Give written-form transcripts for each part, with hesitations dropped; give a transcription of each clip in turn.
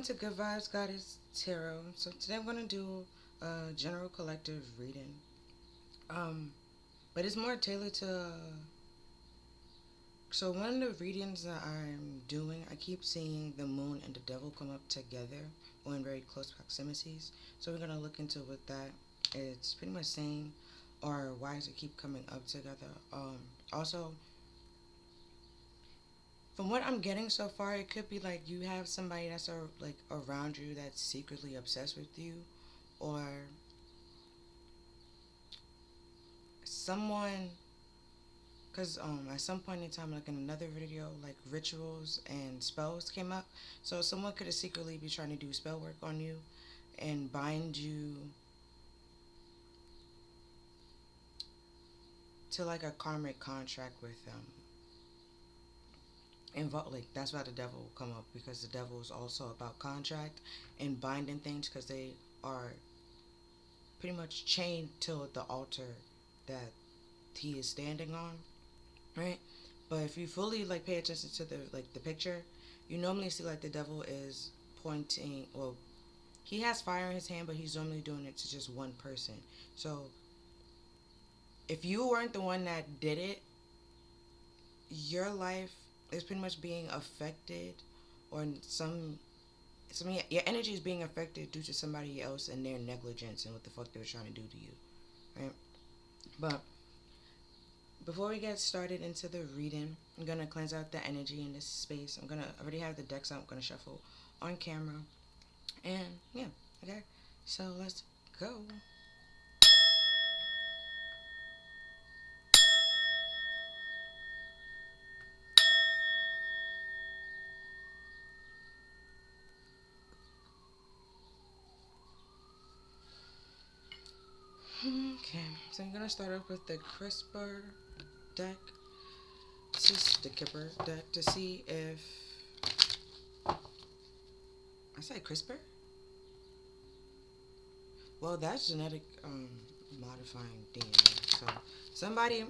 to Good Vibes Goddess Tarot. So today I'm gonna do a general collective reading. Um, but it's more tailored to. So one of the readings that I'm doing, I keep seeing the moon and the devil come up together or in very close proximities. So we're gonna look into what that it's pretty much saying, or why does it keep coming up together. Also, from what I'm getting so far, it could be like you have somebody that's like around you that's secretly obsessed with you, or someone. Cause at some point in time, like in another video, like rituals and spells came up. So someone could have secretly be trying to do spell work on you, and bind you to like a karmic contract with them. Like that's why the devil will come up, because the devil is also about contract and binding things, because they are pretty much chained to the altar that he is standing on, right? But if you fully like pay attention to the picture, you normally see like the devil is pointing. Well, he has fire in his hand, but he's normally doing it to just one person. So if you weren't the one that did it, your life is pretty much being affected, or your energy is being affected due to somebody else and their negligence and what the fuck they were trying to do to you, right? But before we get started into the reading, I'm gonna cleanse out the energy in this space. I already have the decks out. I'm gonna shuffle on camera, and yeah, okay. So let's go. Okay, so I'm gonna start off with the crisper deck, the Kipper deck, to see if I say crisper. Well, that's genetic modifying DNA. So somebody,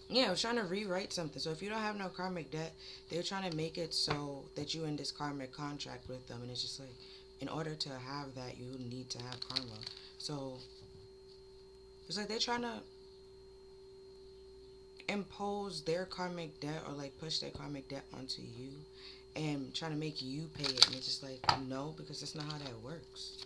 yeah, was trying to rewrite something. So if you don't have no karmic debt, they're trying to make it so that you in this karmic contract with them, and it's just like, in order to have that, you need to have karma. So it's like they're trying to impose their karmic debt, or like push their karmic debt onto you and trying to make you pay it, and it's just like, no, because that's not how that works.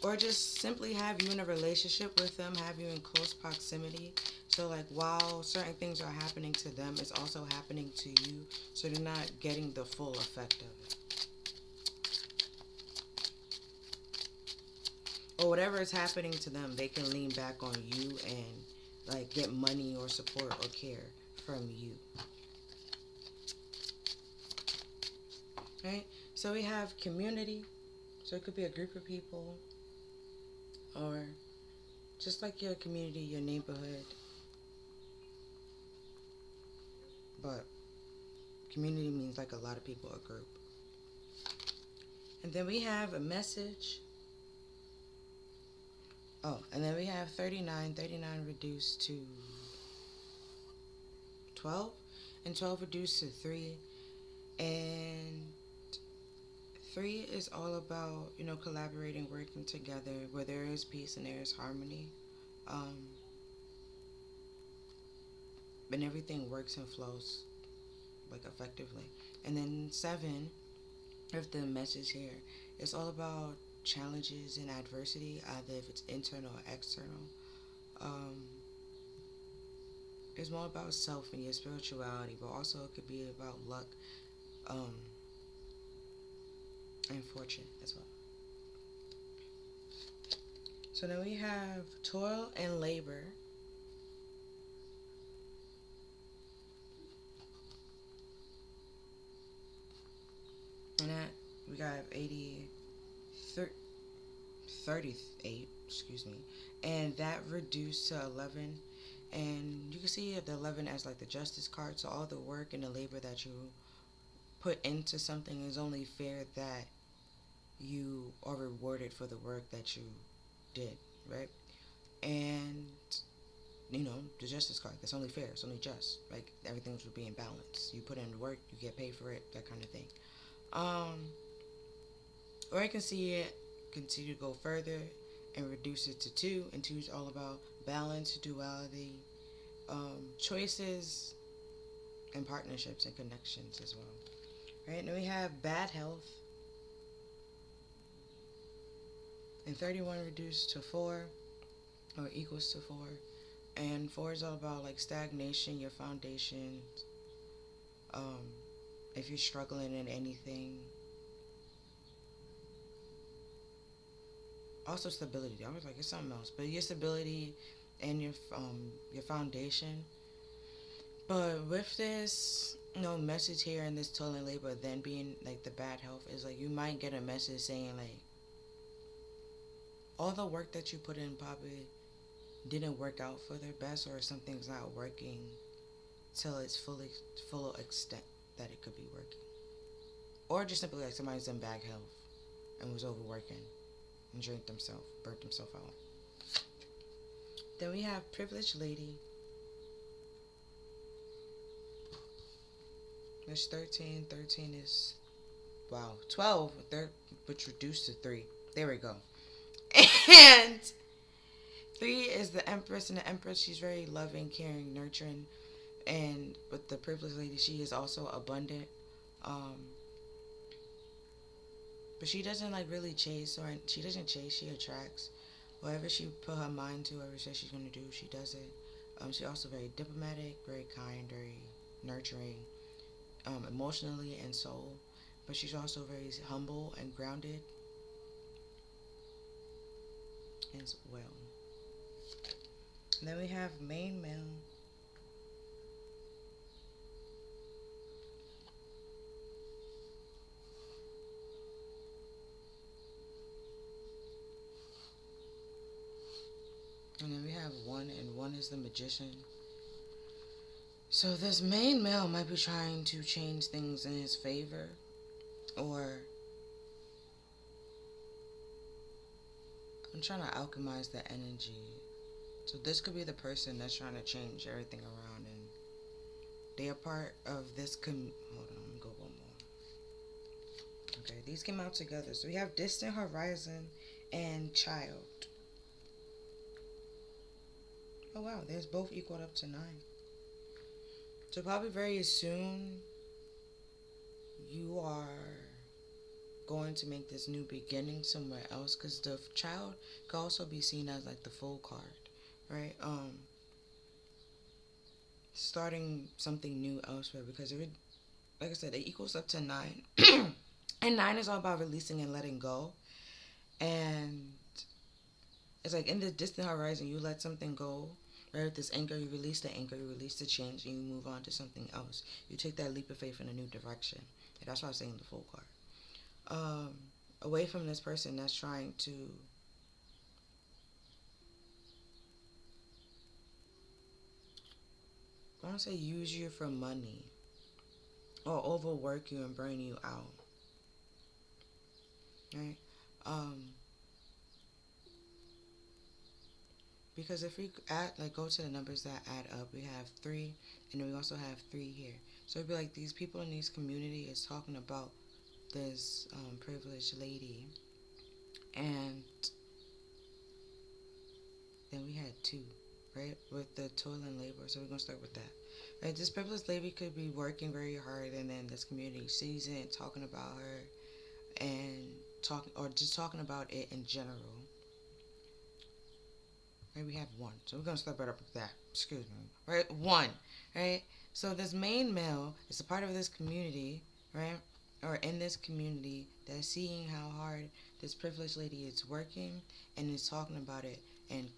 Or just simply have you in a relationship with them, have you in close proximity, so like while certain things are happening to them, it's also happening to you, so they're not getting the full effect of it. Or whatever is happening to them, they can lean back on you and like get money or support or care from you. Right? So we have community. So it could be a group of people, or just like your community, your neighborhood. But community means like a lot of people, a group. And then we have a message. Oh, and then we have 39. 39 reduced to 12. And 12 reduced to 3. And 3 is all about, collaborating, working together, where there is peace and there is harmony. And everything works and flows like effectively. And then 7, if the message here, it's all about challenges and adversity, either if it's internal or external. It's more about self and your spirituality, but also it could be about luck, and fortune as well. So then we have toil and labor. And that we got 38, excuse me. And that reduced to 11. And you can see the 11 as like the justice card. So all the work and the labor that you put into something, is only fair that you are rewarded for the work that you did, right? And the justice card. That's only fair. It's only just. Like, everything should be in balance. You put in the work, you get paid for it, that kind of thing. Um, or I can see it continue to go further and reduce it to two. And two is all about balance, duality, choices, and partnerships and connections as well. Right? And then we have bad health. And 31 reduced to 4, or equals to 4. And 4 is all about like stagnation, your foundation. Um, if you're struggling in anything. Also stability. I was like, it's something else. But your stability and your foundation. But with this, message here and this toil and labor, then being like the bad health is like you might get a message saying like all the work that you put in probably didn't work out for their best, or something's not working till its full extent that it could be working, or just simply like somebody's in bad health and was overworking and burnt themselves out. Then we have privileged lady. There's 13. 13 is 12, which reduced to 3. There we go. And 3 is the Empress, and the Empress, she's very loving, caring, nurturing, and with the privileged lady, she is also abundant. Um, but she doesn't like really chase, or she doesn't chase. She attracts. Whatever she put her mind to, whatever says she's gonna do, she does it. She's also very diplomatic, very kind, very nurturing, emotionally and soul. But she's also very humble and grounded as well. And then we have main male. And then we have 1, and 1 is the magician. So this main male might be trying to change things in his favor, or I'm trying to alchemize the energy. So this could be the person that's trying to change everything around, and they are part of this hold on, let me go one more. Okay, these came out together. So we have distant horizon and child. Oh wow, there's both equaled up to 9. So probably very soon you are going to make this new beginning somewhere else, because the child could also be seen as like the full card, right? Starting something new elsewhere, because like I said, it equals up to 9. And 9 is all about releasing and letting go. And it's like in the distant horizon, you let something go. Right, with this anchor, you release the anchor, you release the change, and you move on to something else. You take that leap of faith in a new direction. And that's why I was saying the full card. Away from this person that's trying to I want to say use you for money, or overwork you and burn you out. Right? Because if we go to the numbers that add up, we have 3, and then we also have 3 here. So it'd be like these people in this community is talking about this privileged lady, and then we had 2, right, with the toil and labor. So we're gonna start with that. Right, this privileged lady could be working very hard, and then this community sees it, talking about her, and just talking about it in general. Right, we have 1. So we're going to start right up with that. Excuse me. Right, 1. Right? So this main male is a part of this community, right? Or in this community that's seeing how hard this privileged lady is working, and is talking about it, and,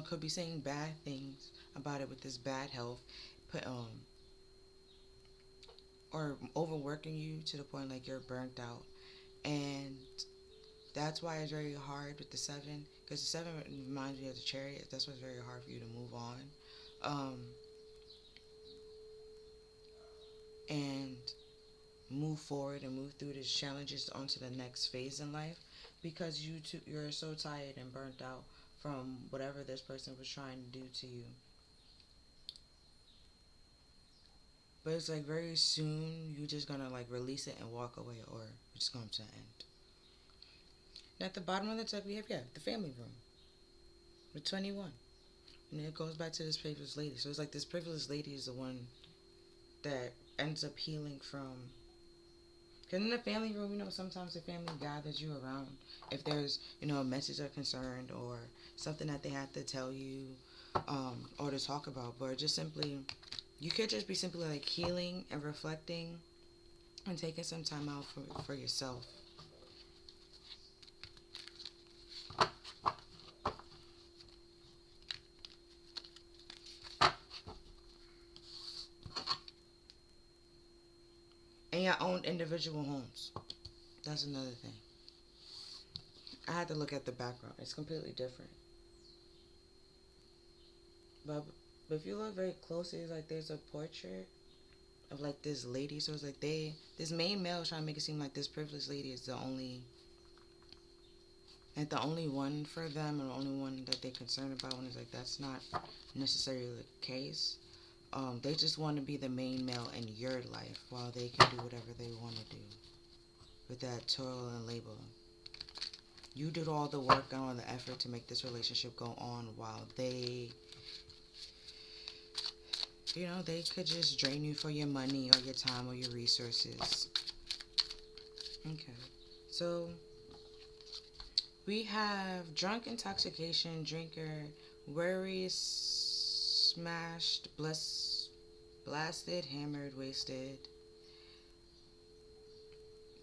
could be saying bad things about it with this bad health, or overworking you to the point like you're burnt out. And that's why it's very hard with the 7, because the 7 reminds me of the Chariot. That's why it's very hard for you to move on, and move forward and move through these challenges onto the next phase in life, because you're so tired and burnt out from whatever this person was trying to do to you. But it's like very soon you're just gonna like release it and walk away, or it's just going to end. And at the bottom of the deck we have, yeah, the family room with 21. And it goes back to this privileged lady. So it's like this privileged lady is the one that ends up healing from. Because in the family room, sometimes the family gathers you around if there's, a message or concern or something that they have to tell you, or to talk about. But just simply, you could just be simply like healing and reflecting and taking some time out for yourself. In your own individual homes. That's another thing. I had to look at the background. It's completely different. But if you look very closely, it's like there's a portrait of like this lady. So it's like this main male is trying to make it seem like this privileged lady is the only, like the only one for them, or the only one that they're concerned about. And it's like that's not necessarily the case. They just want to be the main male in your life while they can do whatever they want to do with that toil and labor. You did all the work and all the effort to make this relationship go on while they they could just drain you for your money or your time or your resources. Okay. So we have drunk, intoxication, drinker, worry, smashed, blasted, hammered, wasted,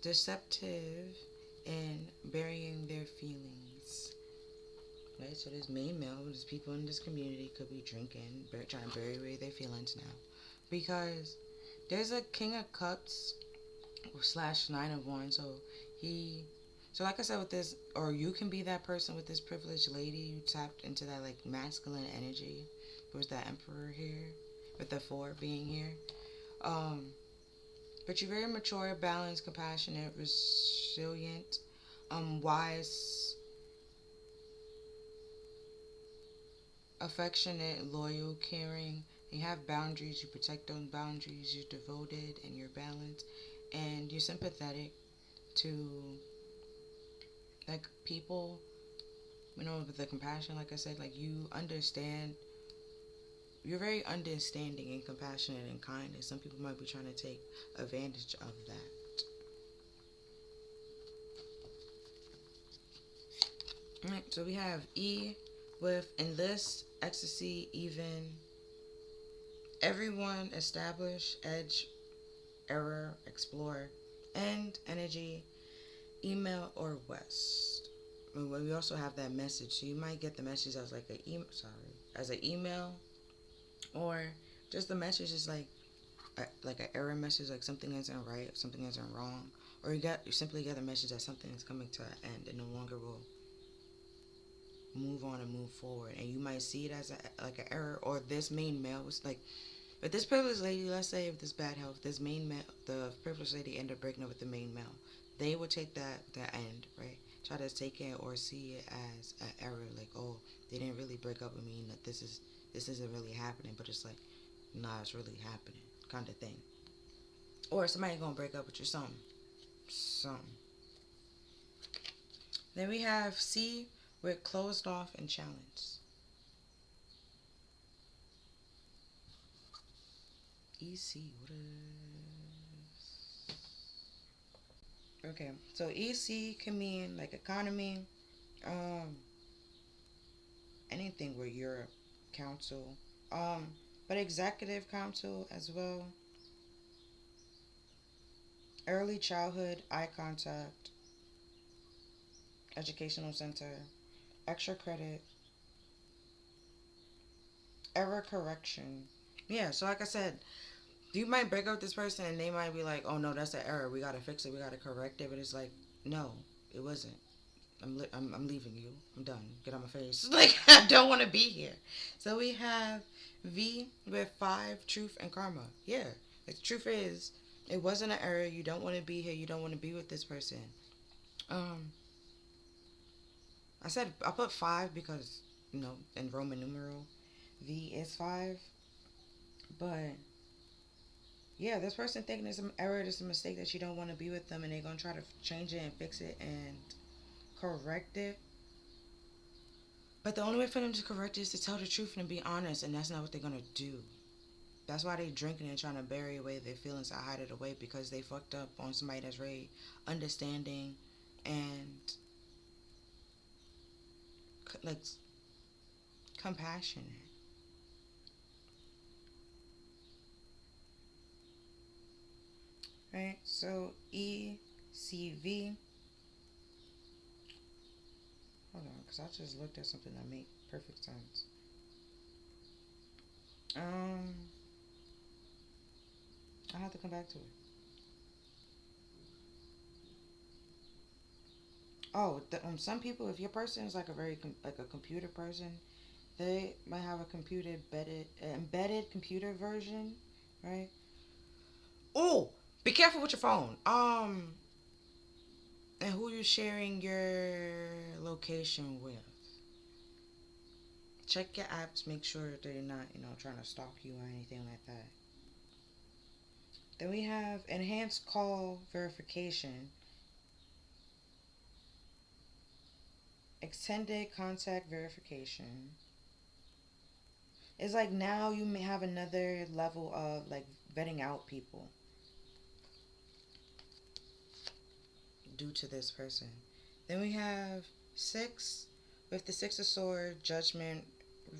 deceptive, and burying their feelings. Right, so this main male, there's people in this community could be drinking, trying to bury away their feelings now. Because there's a King of Cups / Nine of Wands, so like I said with this, or you can be that person with this privileged lady, you tapped into that like masculine energy. There's that Emperor here, with the 4 being here. But you're very mature, balanced, compassionate, resilient, wise, affectionate, loyal, caring. You have boundaries. You protect those boundaries. You're devoted and you're balanced, and you're sympathetic to like people. With the compassion, like I said, like you understand. You're very understanding and compassionate and kind, and some people might be trying to take advantage of that. Alright, so we have E with enlist, ecstasy, even, everyone, establish, edge, error, explore, end, energy, email, or west. We also have that message, so you might get the message as like as an email, or just the message is like an error message, like something isn't right, something isn't wrong, or you simply get a message that something is coming to an end and no longer will move on and move forward. And you might see it as like an error, or this main male was like, but this privileged lady, let's say if this bad health, this main male, the privileged lady ended up breaking up with the main male, they would take that end, right? Try to take it or see it as an error, like, oh, they didn't really break up with me, that this isn't really happening, but it's like, nah, it's really happening, kind of thing. Or somebody gonna break up with you, something. Then we have C with closed off and challenged. EC, what is? Okay, so EC can mean like economy, anything where you're council, but executive council as well. Early childhood, eye contact, educational center, extra credit, error correction. Yeah, so like I said, you might break up with this person and they might be like, oh no, that's an error. We gotta fix it. We gotta correct it. But it's like, no, it wasn't. I'm leaving you. I'm done. Get on my face. Like, I don't want to be here. So we have V with 5, truth and karma. Yeah, the truth is, it wasn't an error. You don't want to be here. You don't want to be with this person. I put 5 because in Roman numeral, V is 5. But yeah, this person thinking it's an error, it's a mistake that you don't want to be with them, and they're gonna try to change it and fix it and correct it. But the only way for them to correct it is to tell the truth and be honest, and that's not what they're gonna do. That's why they drinking and trying to bury away their feelings or hide it away, because they fucked up on somebody that's very understanding and like compassionate. Right? So ECV. Hold on, because I just looked at something that made perfect sense. Um, I have to come back to it. Oh, some people, if your person is like a very like a computer person, they might have a computer embedded computer version, right? Oh, be careful with your phone. And who you're sharing your location with. Check your apps. Make sure they're not, trying to stalk you or anything like that. Then we have enhanced call verification, extended contact verification. It's like now you may have another level of like vetting out people due to this person. Then we have 6 with the 6 of Swords, judgment,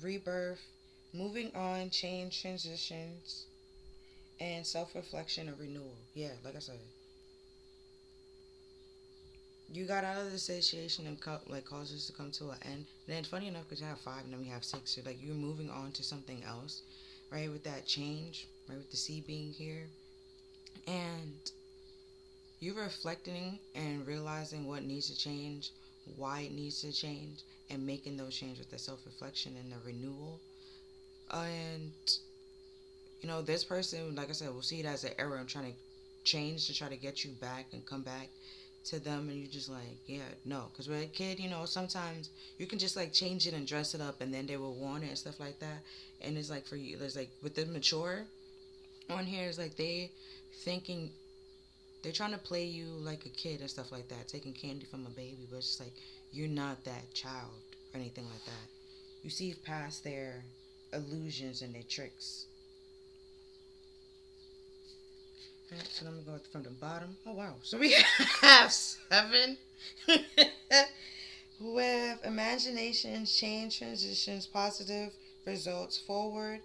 rebirth, moving on, change, transitions, and self-reflection and renewal. Yeah, like I said, you got out of the situation and like caused this to come to an end. And then funny enough, because you have 5 and then we have 6, so like you're moving on to something else, right? With that change, right? With the C being here, and you're reflecting and realizing what needs to change, why it needs to change, and making those changes with the self-reflection and the renewal. And this person, like I said, will see it as an error and trying to change to try to get you back and come back to them, and you just like, yeah, no, because with a kid, sometimes you can just like change it and dress it up, and then they will want it and stuff like that. And it's like for you, there's like with the mature on here, it's like thinking they're trying to play you like a kid and stuff like that, taking candy from a baby, but it's just like you're not that child or anything like that. You see past their illusions and their tricks. Alright, so I'm gonna go from the bottom. Oh wow. So we have 7 with imagination, change, transitions, positive results, forward,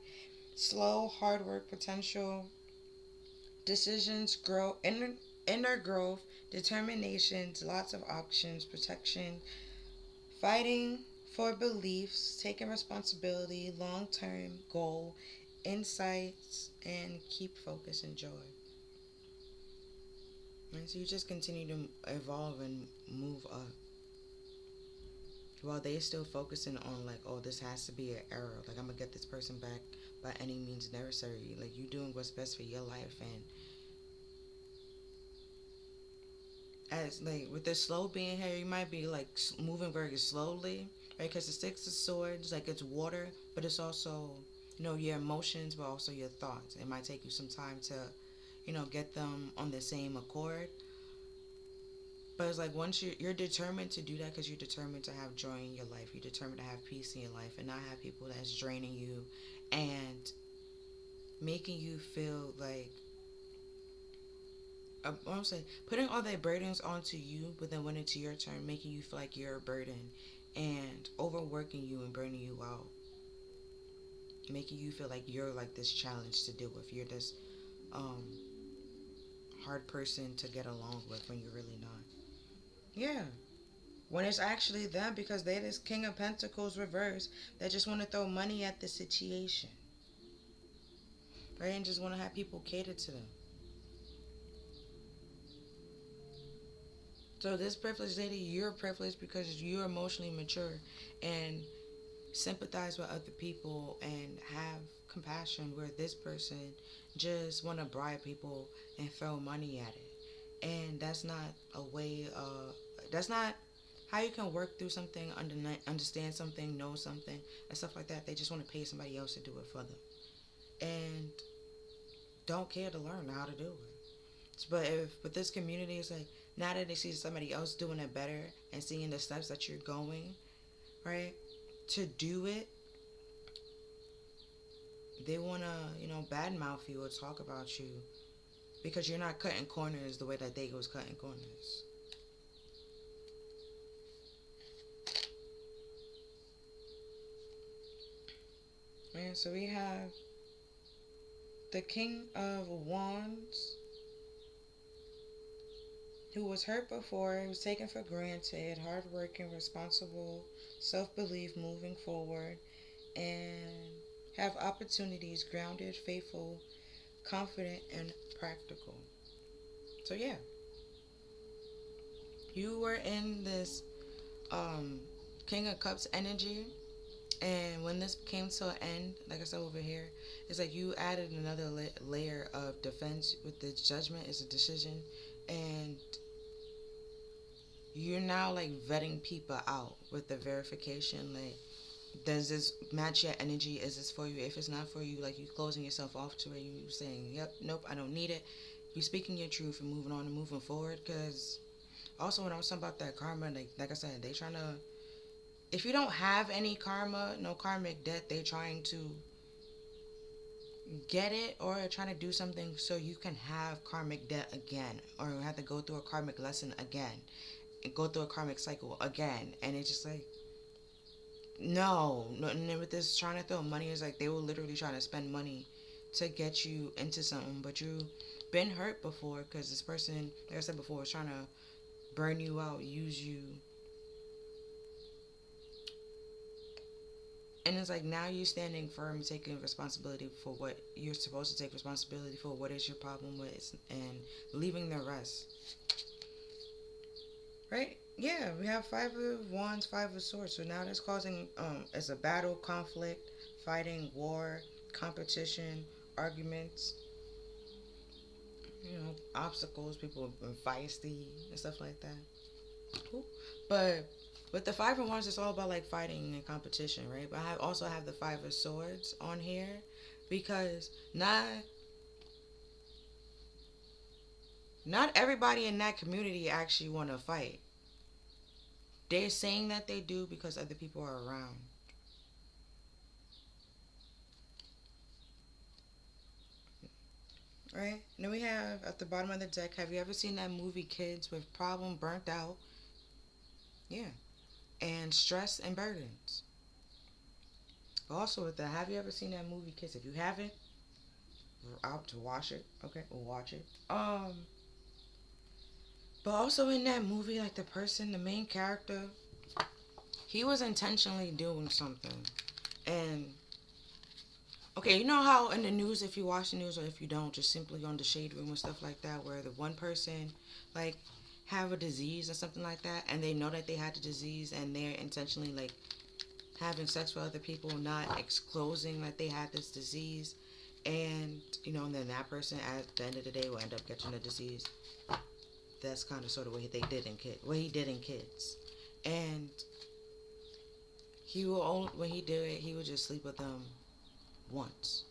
slow, hard work, potential, decisions, grow, inner growth, determinations, lots of options, protection, fighting for beliefs, taking responsibility, long term goal, insights, and keep focus and joy. And so you just continue to evolve and move up. While they still focusing on like, oh, this has to be an error. Like I'm gonna get this person back by any means necessary. Like you doing what's best for your life, and as like with the slow being here, you might be like moving very slowly, right? Because the 6 of Swords, like it's water, but it's also your emotions, but also your thoughts. It might take you some time to get them on the same accord. But it's like once you're determined to do that, because you're determined to have joy in your life, you're determined to have peace in your life, and not have people that's draining you and making you feel like I'm saying putting all their burdens onto you, but then when it's your turn, making you feel like you're a burden and overworking you and burning you out, making you feel like you're like this challenge to deal with. You're this um, hard person to get along with when you're really not. Yeah. When it's actually them, because they're this King of Pentacles reverse that just want to throw money at the situation, right? And just want to have people cater to them. So this privileged lady, you're privileged because you're emotionally mature and sympathize with other people and have compassion, where this person just want to bribe people and throw money at it. And that's not a way, that's not how you can work through something, understand something, know something, and stuff like that. They just want to pay somebody else to do it for them, and don't care to learn how to do it. But if with this community, it's like now that they see somebody else doing it better and seeing the steps that you're going, right, to do it, they wanna, badmouth you or talk about you because you're not cutting corners the way that they was cutting corners. Man, so we have the King of Wands, who was hurt before, was taken for granted, hardworking, responsible, self-belief, moving forward, and have opportunities, grounded, faithful, confident, and practical. So yeah, you were in this King of Cups energy, and when this came to an end, like I said over here, it's like you added another layer of defense with the Judgment. Is a decision, and you're now like vetting people out with the verification. Like, does this match your energy? Is this for you? If it's not for you, like you closing yourself off to it, you saying, "Yep, nope, I don't need it." You speaking your truth and moving on and moving forward. Because also when I was talking about that karma, like I said, they trying to. If you don't have any karma, no karmic debt, they trying to get it or trying to do something so you can have karmic debt again, or have to go through a karmic lesson again, and go through a karmic cycle again, and it's just like no, and then with this trying to throw money, is like they were literally trying to spend money to get you into something, but you been hurt before because this person, like I said before, was trying to burn you out, use you, and it's like now you standing firm, taking responsibility for what you're supposed to take responsibility for, what is your problem with, and leaving the rest. Right? Yeah, we have Five of Wands, Five of Swords. So now that's causing as a battle, conflict, fighting, war, competition, arguments, obstacles, people being feisty and stuff like that. Cool. But with the Five of Wands, it's all about like fighting and competition, right? But I also have the Five of Swords on here because not everybody in that community actually want to fight. They're saying that they do because other people are around. Right? And then we have at the bottom of the deck, have you ever seen that movie Kids with Problem, Burnt Out? Yeah. And Stress and Burdens. Also with that, have you ever seen that movie Kids? If you haven't, we're out to watch it. Okay, we'll watch it. But also in that movie, like the person, the main character, he was intentionally doing something. And okay, you know how in the news, if you watch the news or if you don't, just simply on the shade room and stuff like that, where the one person, like, have a disease or something like that, and they know that they had the disease, and they're intentionally, like, having sex with other people, not exposing that they had this disease, and, and then that person, at the end of the day, will end up catching the disease. That's kind of sort of what they did in what he did in Kids. And he will only, when he did it, he would just sleep with them once,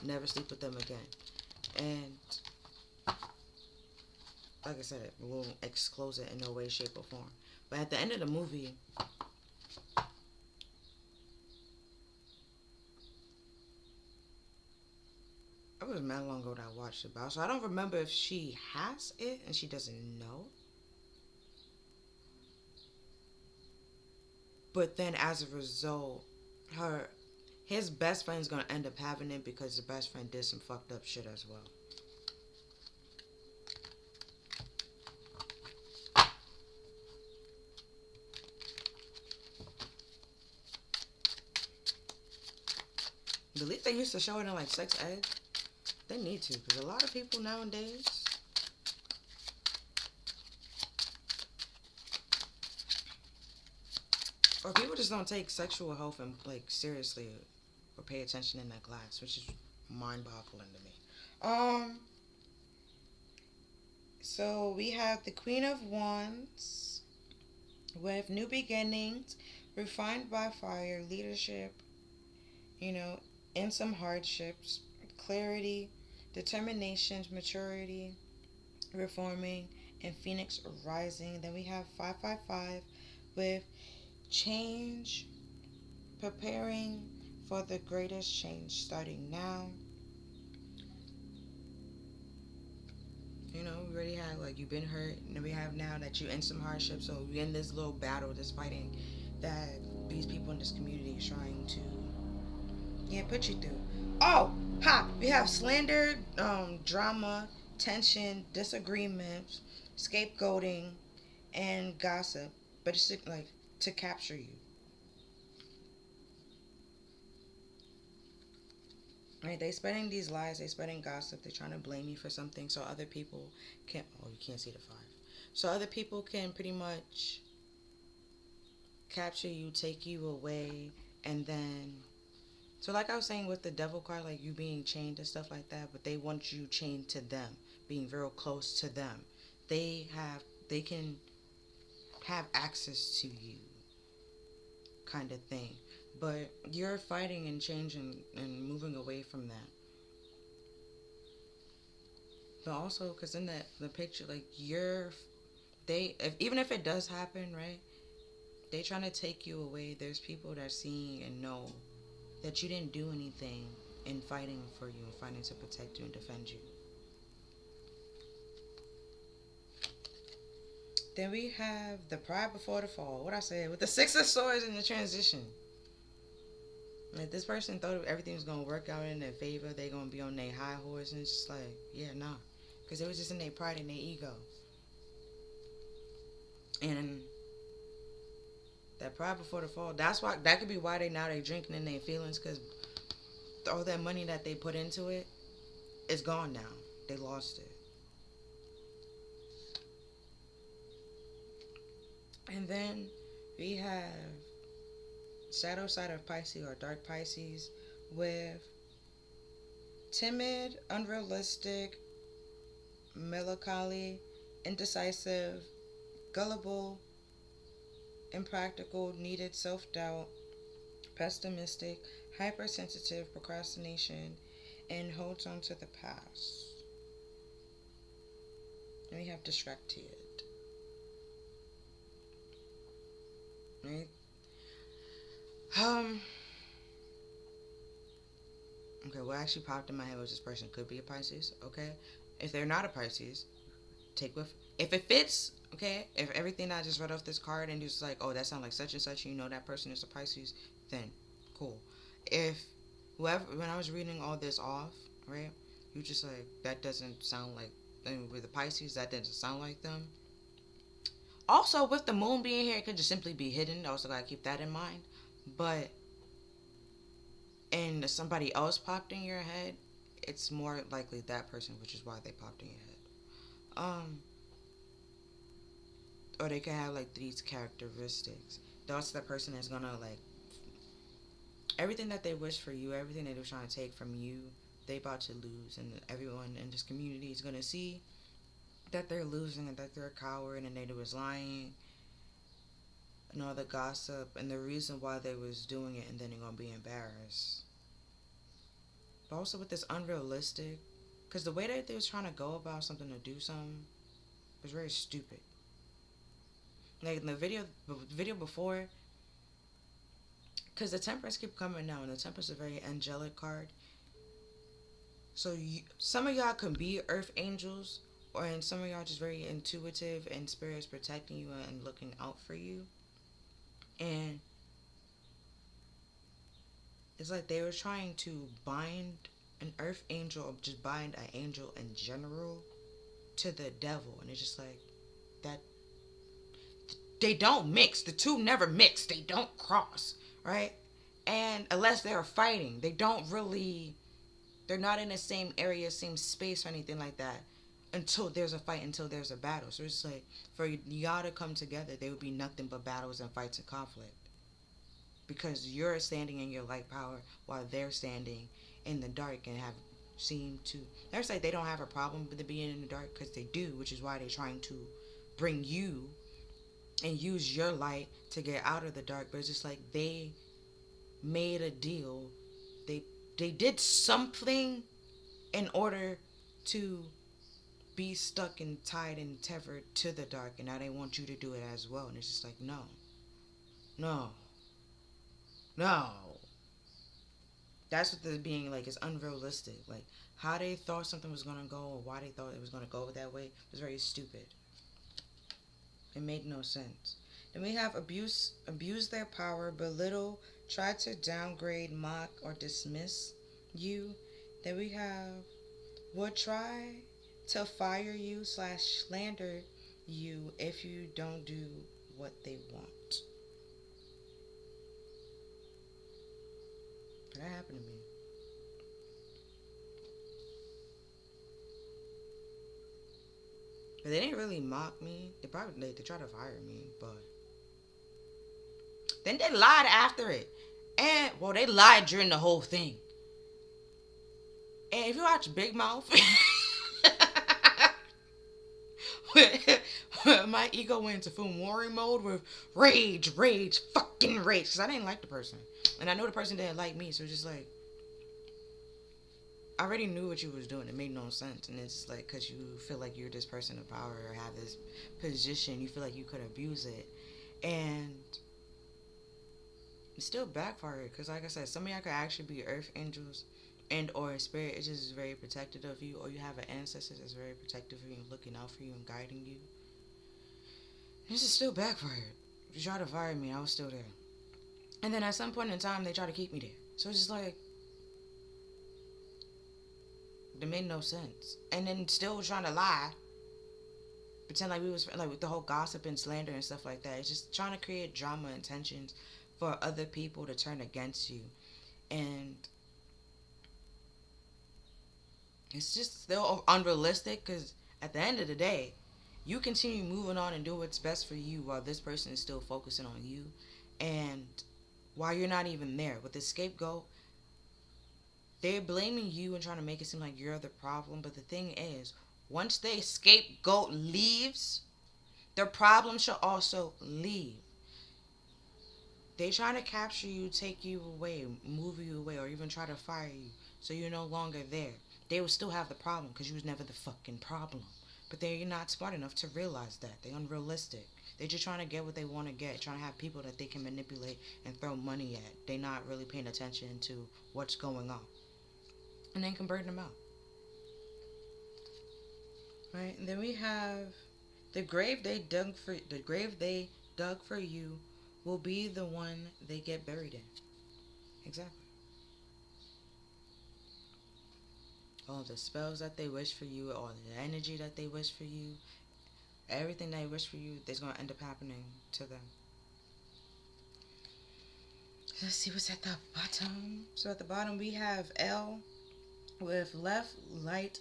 never sleep with them again. And like I said, it won't expose it in no way, shape, or form. But at the end of the movie, it was mad long ago that I watched it, so I don't remember if she has it and she doesn't know. But then as a result, his best friend's gonna end up having it because the best friend did some fucked up shit as well. The least they used to show it in like sex ed, they need to, because a lot of people nowadays, or people just don't take sexual health and like seriously or pay attention in that class, which is mind-boggling to me. So we have the Queen of Wands, with new beginnings, refined by fire, leadership, you know, and some hardships, clarity, determination, maturity, reforming, and Phoenix rising. Then we have 555 with change, preparing for the greatest change starting now. You know, we already have like you've been hurt, and then we have now that you in some hardship. So we in this little battle, this fighting that these people in this community is trying to put you through. Oh, ha! We have slander, drama, tension, disagreements, scapegoating, and gossip. But it's like to capture you. Right, they spreading these lies, they spreading gossip, they're trying to blame you for something so other people can you can't see the five. So other people can pretty much capture you, take you away, and then so like I was saying with the devil card, like you being chained and stuff like that, but they want you chained to them, being real close to them. They have they can have access to you kind of thing. But you're fighting and changing and moving away from that. But also, because in the picture, like even if it does happen, right? They trying to take you away. There's people that seeing and know that you didn't do anything in fighting for you and fighting to protect you and defend you. Then we have the pride before the fall. What I said with the Six of Swords in the transition. Like this person thought everything was gonna work out in their favor. They gonna be on their high horse, and it's just like, yeah, nah, because it was just in their pride and their ego. And that pride before the fall. That's why that could be why they drinking in their feelings, because all that money that they put into it is gone now. They lost it. And then we have shadow side of Pisces or dark Pisces with timid, unrealistic, melancholy, indecisive, gullible, impractical, needed self doubt, pessimistic, hypersensitive, procrastination, and holds on to the past. And we have distracted. Right? Um. Okay, what actually popped in my head was this person could be a Pisces. Okay, if they're not a Pisces, take with if it fits. Okay, if everything I just read off this card and just like, oh, that sounds like such and such, and you know that person is a Pisces, then cool. If whoever when I was reading all this off, right, you just like that doesn't sound like. And with the Pisces, that doesn't sound like them. Also, with the moon being here, it could just simply be hidden. Also, gotta keep that in mind. But and somebody else popped in your head, it's more likely that person, which is why they popped in your head. Um, or they could have like these characteristics. That's the person that's gonna like everything that they wish for you, everything that they're trying to take from you, they about to lose, and everyone in this community is gonna see that they're losing and that they're a coward and they was lying and all the gossip and the reason why they was doing it, and then they're gonna be embarrassed. But also with this unrealistic, because the way that they was trying to go about something to do something was very stupid. Like in the video before, because the Temperance keep coming now, and the Temperance is a very angelic card. So some of y'all can be Earth angels, and some of y'all just very intuitive and spirits protecting you and looking out for you. And it's like they were trying to bind an Earth angel, or just bind an angel in general, to the devil, and it's just like that. They don't mix. The two never mix. They don't cross, right? And unless they're fighting, they don't really. They're not in the same area, same space, or anything like that. Until there's a fight, until there's a battle. So it's like for y'all to come together, there would be nothing but battles and fights and conflict. Because you're standing in your light power while they're standing in the dark and have seemed to. They're saying they don't have a problem with the being in the dark, because they do, which is why they're trying to bring you and use your light to get out of the dark. But it's just like they made a deal. They they did something in order to be stuck and tied and tethered to the dark, and now they want you to do it as well. And it's just like, no, no, no. That's what the being like is unrealistic. Like how they thought something was gonna go, or why they thought it was gonna go that way was very stupid. It made no sense. Then we have abuse their power, belittle, try to downgrade, mock, or dismiss you. Then we have would try to fire you slash slander you if you don't do what they want. That happened to me. But they didn't really mock me. They tried to fire me, but then they lied after it. And well, they lied during the whole thing. And if you watch Big Mouth, my ego went into full warring mode with rage, fucking rage. Because I didn't like the person. And I know the person didn't like me. So it's just like, I already knew what you was doing. It made no sense. And it's like, because you feel like you're this person of power or have this position, you feel like you could abuse it. And it still backfired. Because like I said, some of y'all could actually be earth angels and or a spirit is just very protective of you, or you have an ancestor that's very protective of you and looking out for you and guiding you. This is still backfired. You tried to fire me, I was still there. And then at some point in time, they tried to keep me there. So it's just like, it made no sense. And then still trying to lie, pretend like we was like with the whole gossip and slander and stuff like that. It's just trying to create drama and tensions for other people to turn against you. And it's just still unrealistic because at the end of the day, you continue moving on and do what's best for you while this person is still focusing on you. And while you're not even there with the scapegoat, they're blaming you and trying to make it seem like you're the problem. But the thing is, once the scapegoat leaves, the problem should also leave. They trying to capture you, take you away, move you away, or even try to fire you so you're no longer there. They will still have the problem because you was never the fucking problem. But they're not smart enough to realize that. They're unrealistic. They're just trying to get what they want to get, trying to have people that they can manipulate and throw money at. They're not really paying attention to what's going on. And then converting them out. Right? And then we have the grave they dug for you will be the one they get buried in. Exactly. All the spells that they wish for you, all the energy that they wish for you, everything they wish for you, is going to end up happening to them. Let's see what's at the bottom. So at the bottom we have L with left, light,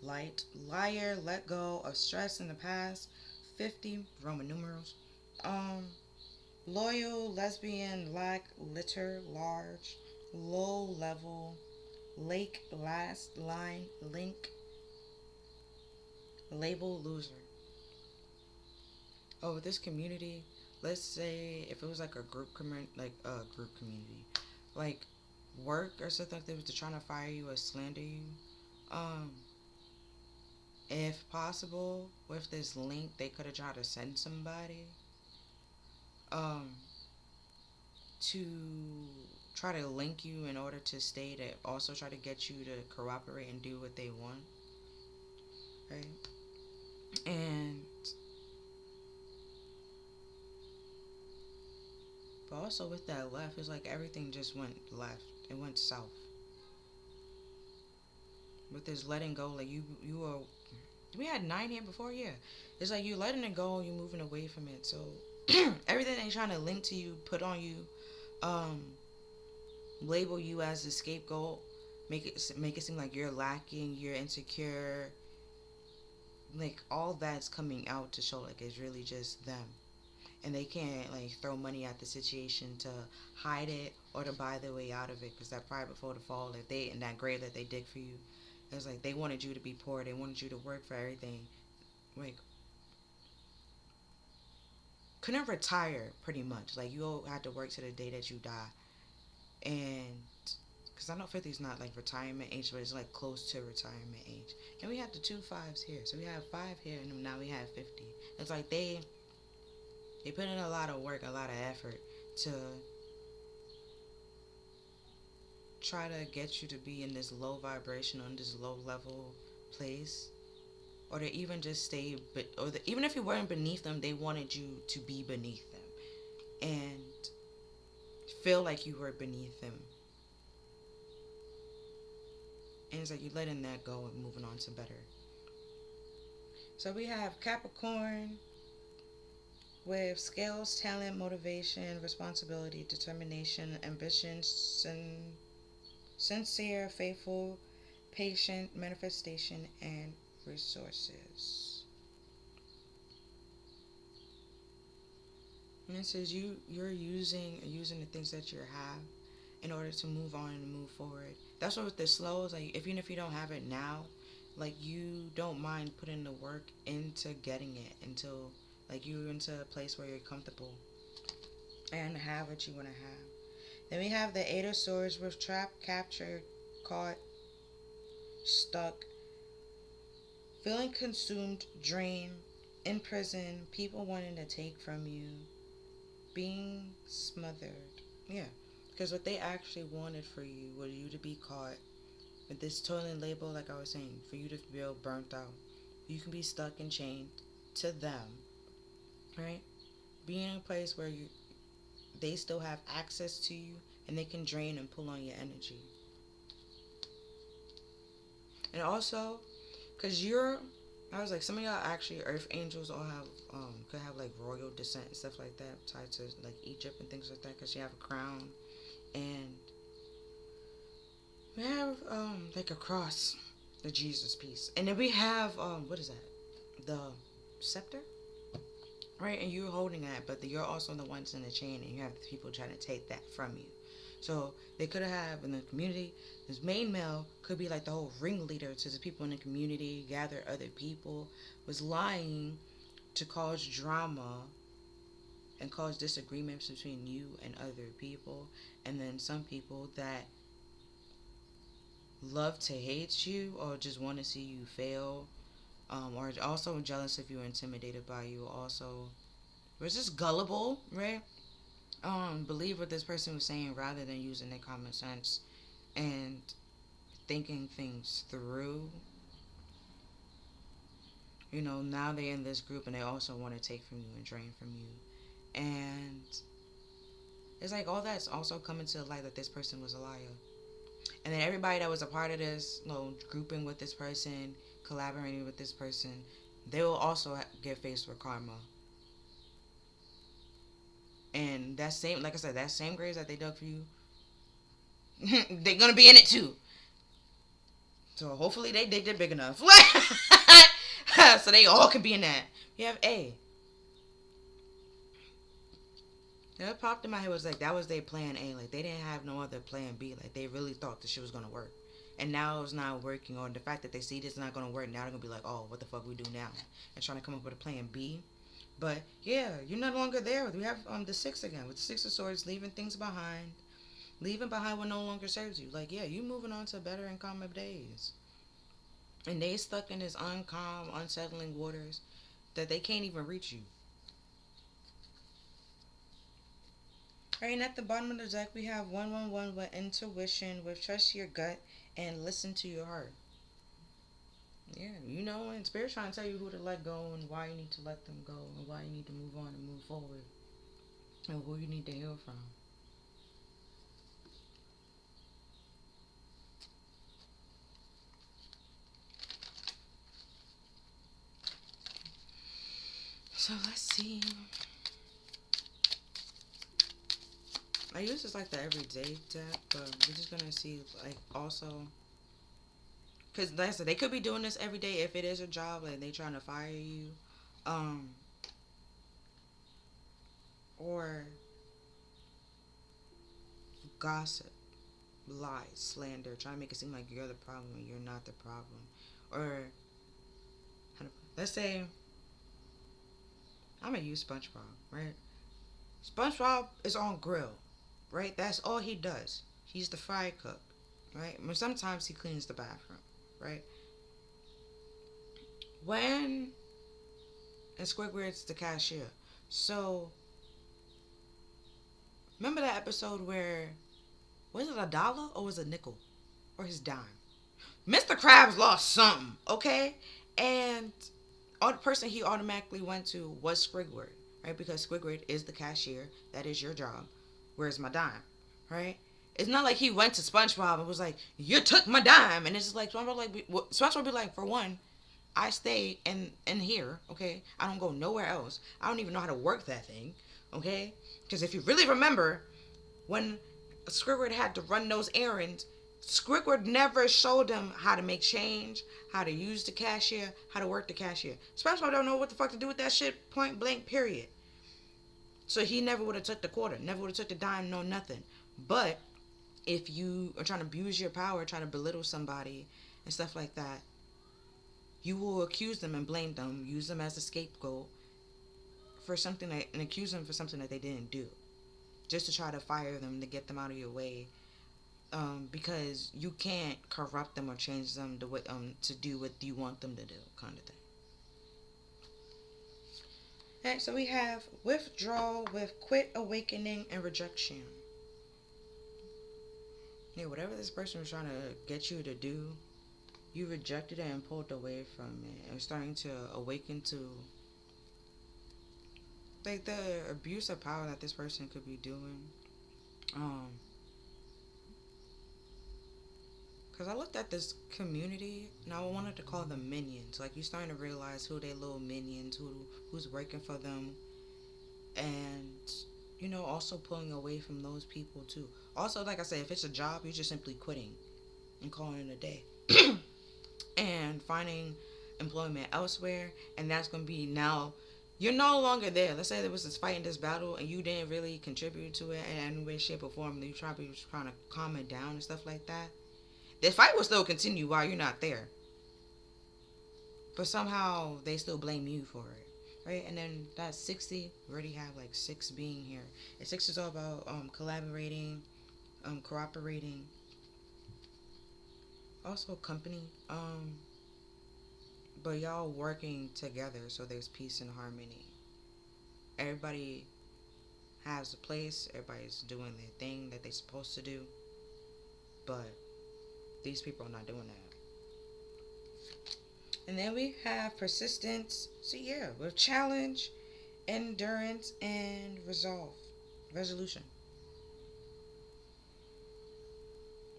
liar, let go of stress in the past, 50, Roman numerals. Loyal, lesbian, lack, litter, large, low level, lake, last, line, link, label, loser. Oh, with this community, let's say if it was like a group community, like work or something like that, was trying to fire you or slander you, um, if possible, with this link, they could have tried to send somebody, um, to try to link you in order to stay, to also try to get you to cooperate and do what they want, right? And but also with that left, it's like everything just went left. It went south. With this letting go, like you were, we had 9 here before, yeah. It's like you letting it go, you moving away from it. So everything they trying to link to you, put on you, um, label you as the scapegoat, make it seem like you're lacking, you're insecure. Like all that's coming out to show like it's really just them. And they can't like throw money at the situation to hide it or to buy their way out of it, because that pride before the fall, that they in that grave that they dig for you, it's like they wanted you to be poor, they wanted you to work for everything, like couldn't retire pretty much. Like you had to work to the day that you die, and because I know 50 is not like retirement age, but it's like close to retirement age. And we have the two fives here, so we have five here, and now we have 50. It's like they put in a lot of work, a lot of effort to try to get you to be in this low vibration, on this low level place, or to even just stay, but even if you weren't beneath them, they wanted you to be beneath them and feel like you were beneath them. And it's like you're letting that go and moving on to better. So we have Capricorn with skills, talent, motivation, responsibility, determination, ambition, sincere, faithful, patient, manifestation, and resources. And it says you're using the things that you have in order to move on and move forward. That's what with the slows, like even if you don't have it now, like you don't mind putting the work into getting it until like you're into a place where you're comfortable and have what you want to have. Then we have the Eight of Swords with trapped, captured, caught, stuck, feeling consumed, drained, in prison, people wanting to take from you, being smothered. Yeah, because what they actually wanted for you was you to be caught with this toilet label, like I was saying, for you to feel burnt out. You can be stuck and chained to them, right? Being in a place where they still have access to you and they can drain and pull on your energy. And also, because I was like, some of y'all actually earth angels all have, could have like royal descent and stuff like that, tied to like Egypt and things like that, because you have a crown. And we have, like a cross, the Jesus piece. And then we have, what is that? The scepter? Right? And you're holding that, but you're also the ones in the chain, and you have the people trying to take that from you. So they could have in the community, this main male could be like the whole ringleader to the people in the community, gather other people, was lying to cause drama and cause disagreements between you and other people. And then some people that love to hate you or just want to see you fail, or also jealous if you're intimidated by you, also was just gullible, right? Believe what this person was saying rather than using their common sense and thinking things through. Now they're in this group and they also want to take from you and drain from you. And it's like all that's also coming to the light that this person was a liar. And then everybody that was a part of this, grouping with this person, collaborating with this person, they will also get faced with karma. And that same, like I said, that same graves that they dug for you, they're gonna be in it too. So hopefully they digged it big enough, so they all can be in that. You have A. And what popped in my head was like that was their plan A. Like they didn't have no other plan B. Like they really thought the shit was gonna work, and now it's not working. Or the fact that they see this not gonna work, now they're gonna be like, oh, what the fuck we do now? And trying to come up with a plan B. But yeah, you're no longer there. We have the six again with the Six of Swords, leaving things behind, leaving behind what no longer serves you. Like yeah, you moving on to better and calmer days, and they stuck in this uncalm, unsettling waters that they can't even reach you. Alright, and at the bottom of the deck we have 111 with intuition, with trust your gut and listen to your heart. Yeah, and Spirit's trying to tell you who to let go and why you need to let them go and why you need to move on and move forward and who you need to heal from. So let's see. I use this like the everyday deck, but we're just gonna see like also, because like I said, they could be doing this every day if it is a job, like they trying to fire you, um, or gossip, lies, slander, trying to make it seem like you're the problem and you're not the problem, or let's say I'm gonna use SpongeBob, right? SpongeBob is on grill, right? That's all he does. He's the fry cook, right? I mean, sometimes he cleans the bathroom, right? When and Squidward's the cashier. So remember that episode where was it $1 or was it a nickel or his dime? Mr. Krabs lost something, okay? And all the person he automatically went to was Squidward, right? Because Squidward is the cashier. That is your job. Where's my dime, right? It's not like he went to SpongeBob and was like, "You took my dime," and it's just like SpongeBob be like, "For one, I stay in here, okay? I don't go nowhere else. I don't even know how to work that thing, okay? Because if you really remember, when Squidward had to run those errands, Squidward never showed him how to make change, how to use the cashier, how to work the cashier. SpongeBob don't know what the fuck to do with that shit. Point blank. Period. So he never would have took the quarter, never would have took the dime, no nothing. But if you are trying to abuse your power, trying to belittle somebody and stuff like that, you will accuse them and blame them, use them as a scapegoat for something that, and accuse them for something that they didn't do, just to try to fire them to get them out of your way. Because you can't corrupt them or change them to do what you want them to do, kind of thing. Alright, so we have withdrawal with quit, awakening, and rejection. Yeah, whatever this person was trying to get you to do, you rejected it and pulled away from it, and starting to awaken to like the abuse of power that this person could be doing. Um, Cause I looked at this community and I wanted to call them minions. Like you starting to realize who they little minions, who's working for them, and also pulling away from those people too. Also, like I said, if it's a job, you're just simply quitting and calling it a day, and finding employment elsewhere, and that's gonna be now. You're no longer there. Let's say there was this fight in this battle, and you didn't really contribute to it in any way, shape, or form. And you trying to calm it down and stuff like that. The fight will still continue while you're not there. But somehow they still blame you for it. Right? And then that's 60. We already have like 6 being here. And 6 is all about collaborating, cooperating. Also company. But y'all working together so there's peace and harmony. Everybody has a place. Everybody's doing their thing that they're supposed to do. But these people are not doing that. And then we have persistence. So yeah, with challenge, endurance, and resolution.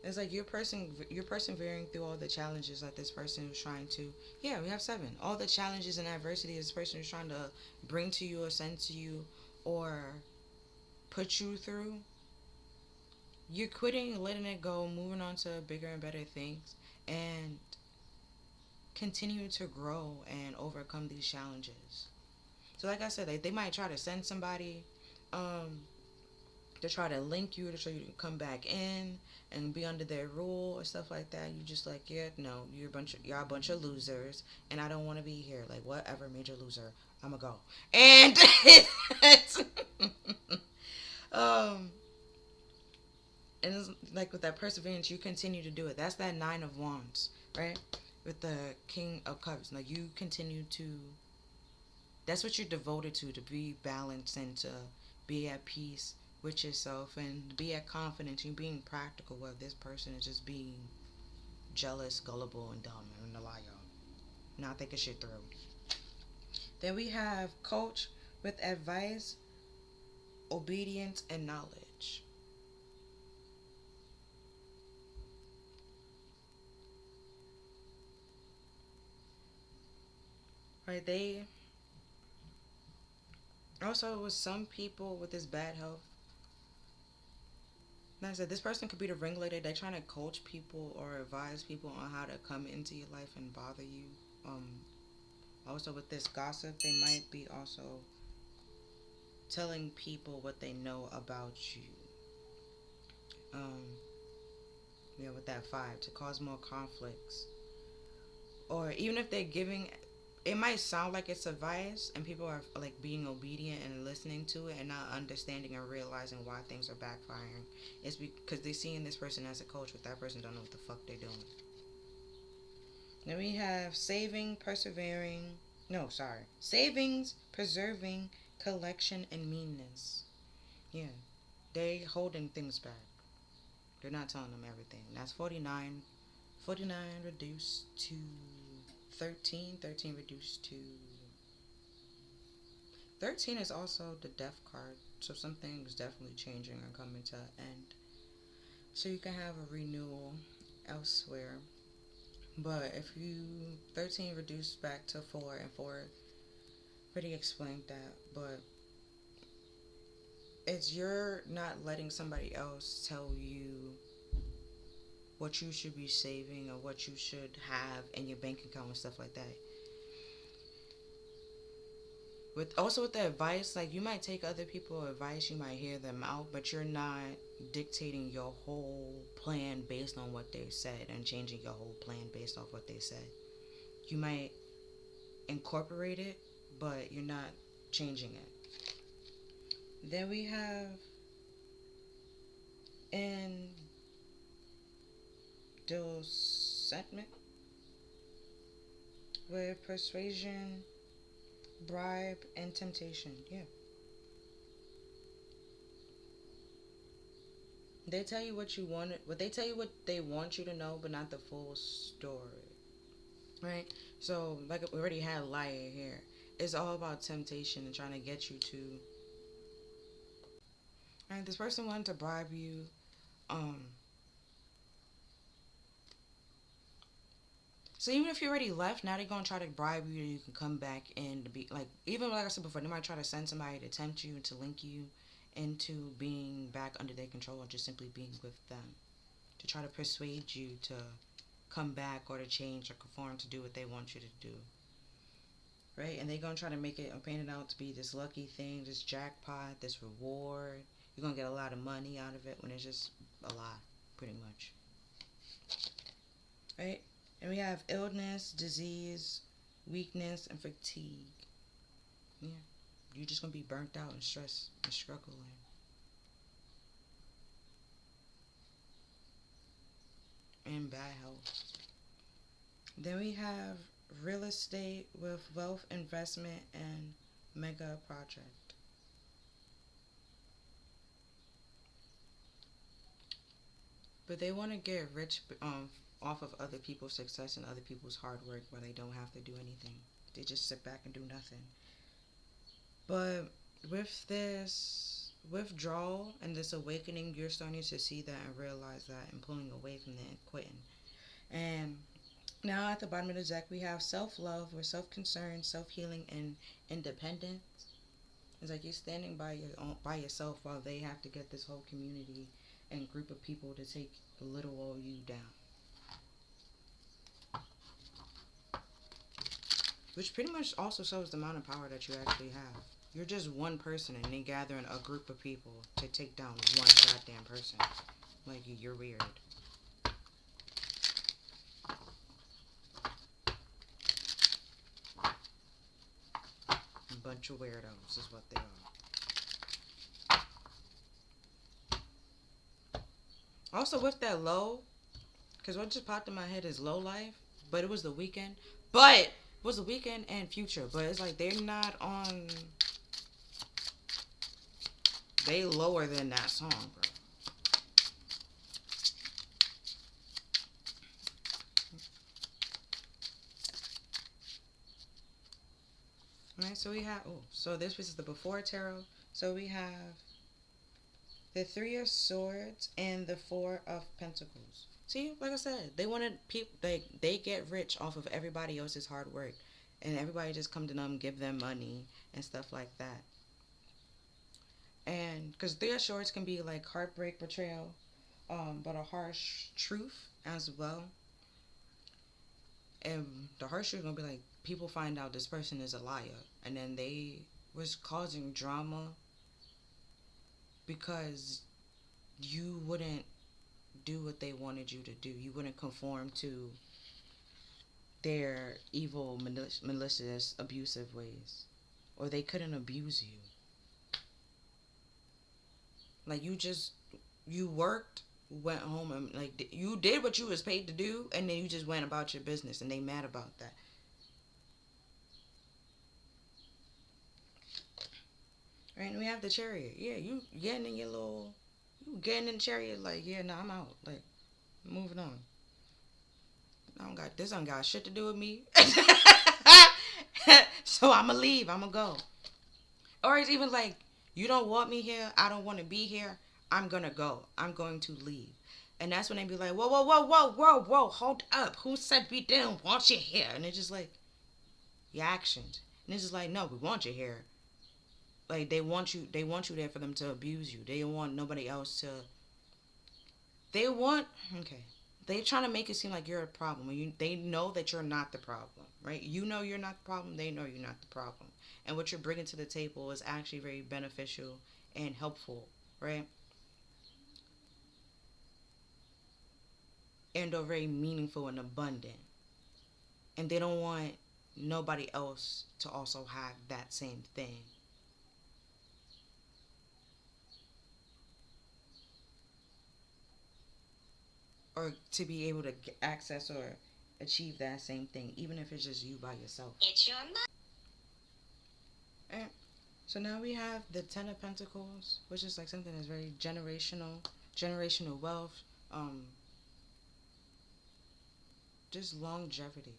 It's like you're persevering through all the challenges that this person is trying to. Yeah, we have 7. All the challenges and adversity this person is trying to bring to you or send to you or put you through. You're quitting, letting it go, moving on to bigger and better things, and continue to grow and overcome these challenges. So like I said, they might try to send somebody to try to link you to show you to come back in and be under their rule or stuff like that. You just like, yeah, no, you're a bunch of losers and I don't want to be here. Like whatever, major loser, I'ma go. And it's, um and it's like with that perseverance, you continue to do it. That's that 9 of Wands, right? With the King of Cups. Like you continue to, that's what you're devoted to be balanced and to be at peace with yourself and be at confidence and being practical, where this person is just being jealous, gullible, and dumb and a liar. Not thinking shit through. Then we have coach with advice, obedience, and knowledge. Right, they also with some people with this bad health. Like I said, this person could be the ringleader. They're trying to coach people or advise people on how to come into your life and bother you. Also with this gossip, they might be also telling people what they know about you. Um, with that 5 to cause more conflicts, or even if they're giving it might sound like it's advice and people are like being obedient and listening to it and not understanding or realizing why things are backfiring. It's because they seeing this person as a coach, but that person don't know what the fuck they're doing. Then we have saving, persevering. No, sorry. Savings, preserving, collection, and meanness. Yeah. They holding things back. They're not telling them everything. That's 49. 49 reduced to 13. 13 reduced to 13 is also the death card. So something's definitely changing and coming to an end. So you can have a renewal elsewhere. But if you 13 reduced back to 4 and 4 pretty explained that, but it's you're not letting somebody else tell you what you should be saving or what you should have in your bank account and stuff like that. With the advice, like you might take other people's advice, you might hear them out, but you're not dictating your whole plan based on what they said and changing your whole plan based off what they said. You might incorporate it, but you're not changing it. Then we have indulgence with persuasion, bribe, and temptation. Yeah. They tell you what you want, but they tell you what they want you to know, but not the full story. Right? So, like we already had liar here. It's all about temptation and trying to get you to. Right? This person wanted to bribe you. Um. So even if you already left, now they're gonna try to bribe you, and you can come back and be like, even like I said before, they might try to send somebody to tempt you and to link you into being back under their control or just simply being with them to try to persuade you to come back or to change or conform to do what they want you to do. Right? And they're going to try to make it paint it out to be this lucky thing, this jackpot, this reward. You're going to get a lot of money out of it when it's just a lie, pretty much. Right? And we have illness, disease, weakness, and fatigue. Yeah. You're just going to be burnt out and stressed and struggling. And bad health. Then we have real estate with wealth investment and mega project. But they want to get rich off of other people's success and other people's hard work where they don't have to do anything. They just sit back and do nothing. But with this withdrawal and this awakening, you're starting to see that and realize that and pulling away from that and quitting. And now at the bottom of the deck, we have self-love or self-concern, self-healing, and independence. It's like you're standing by by yourself while they have to get this whole community and group of people to take little old you down. Which pretty much also shows the amount of power that you actually have. You're just one person and they gathering a group of people to take down one goddamn person. Like, you're weird. A bunch of weirdos is what they are. Also, with that low, because what just popped in my head is low life, but it was the weekend. But it was the weekend and future, but it's like they're not on. They lower than that song, bro. Alright, so we have. Oh, so this is the before tarot. So we have the Three of Swords and the Four of Pentacles. See, like I said, they wanted people. They get rich off of everybody else's hard work, and everybody just come to them, give them money and stuff like that. And because Three of Swords can be like heartbreak, betrayal, but a harsh truth as well. And the harsh truth is gonna be like people find out this person is a liar, and then they was causing drama because you wouldn't do what they wanted you to do. You wouldn't conform to their evil, malicious, abusive ways, or they couldn't abuse you. Like you worked, went home, and like you did what you was paid to do, and then you just went about your business, and they mad about that. Right? And we have the chariot. Yeah, you getting in your little, you getting in the chariot. Like, yeah, no, I'm out. Like, moving on. I don't got this. Don't got shit to do with me. So I'ma leave. I'ma go. Or it's even like, you don't want me here. I don't want to be here. I'm gonna go. I'm going to leave. And that's when they be like, whoa, whoa, whoa, whoa, whoa, whoa, hold up. Who said we didn't want you here? And it's just like, your actions. And it's just like, no, we want you here. Like they want you there for them to abuse you. They don't want nobody else to. They want okay. They trying to make it seem like you're a problem. They know that you're not the problem, right? You know you're not the problem. They know you're not the problem, and what you're bringing to the table is actually very beneficial and helpful, right? And are very meaningful and abundant. And they don't want nobody else to also have that same thing. Or to be able to access or achieve that same thing, even if it's just you by yourself. It's your money. And so now we have the Ten of Pentacles, which is like something that's very generational wealth, um, just longevity.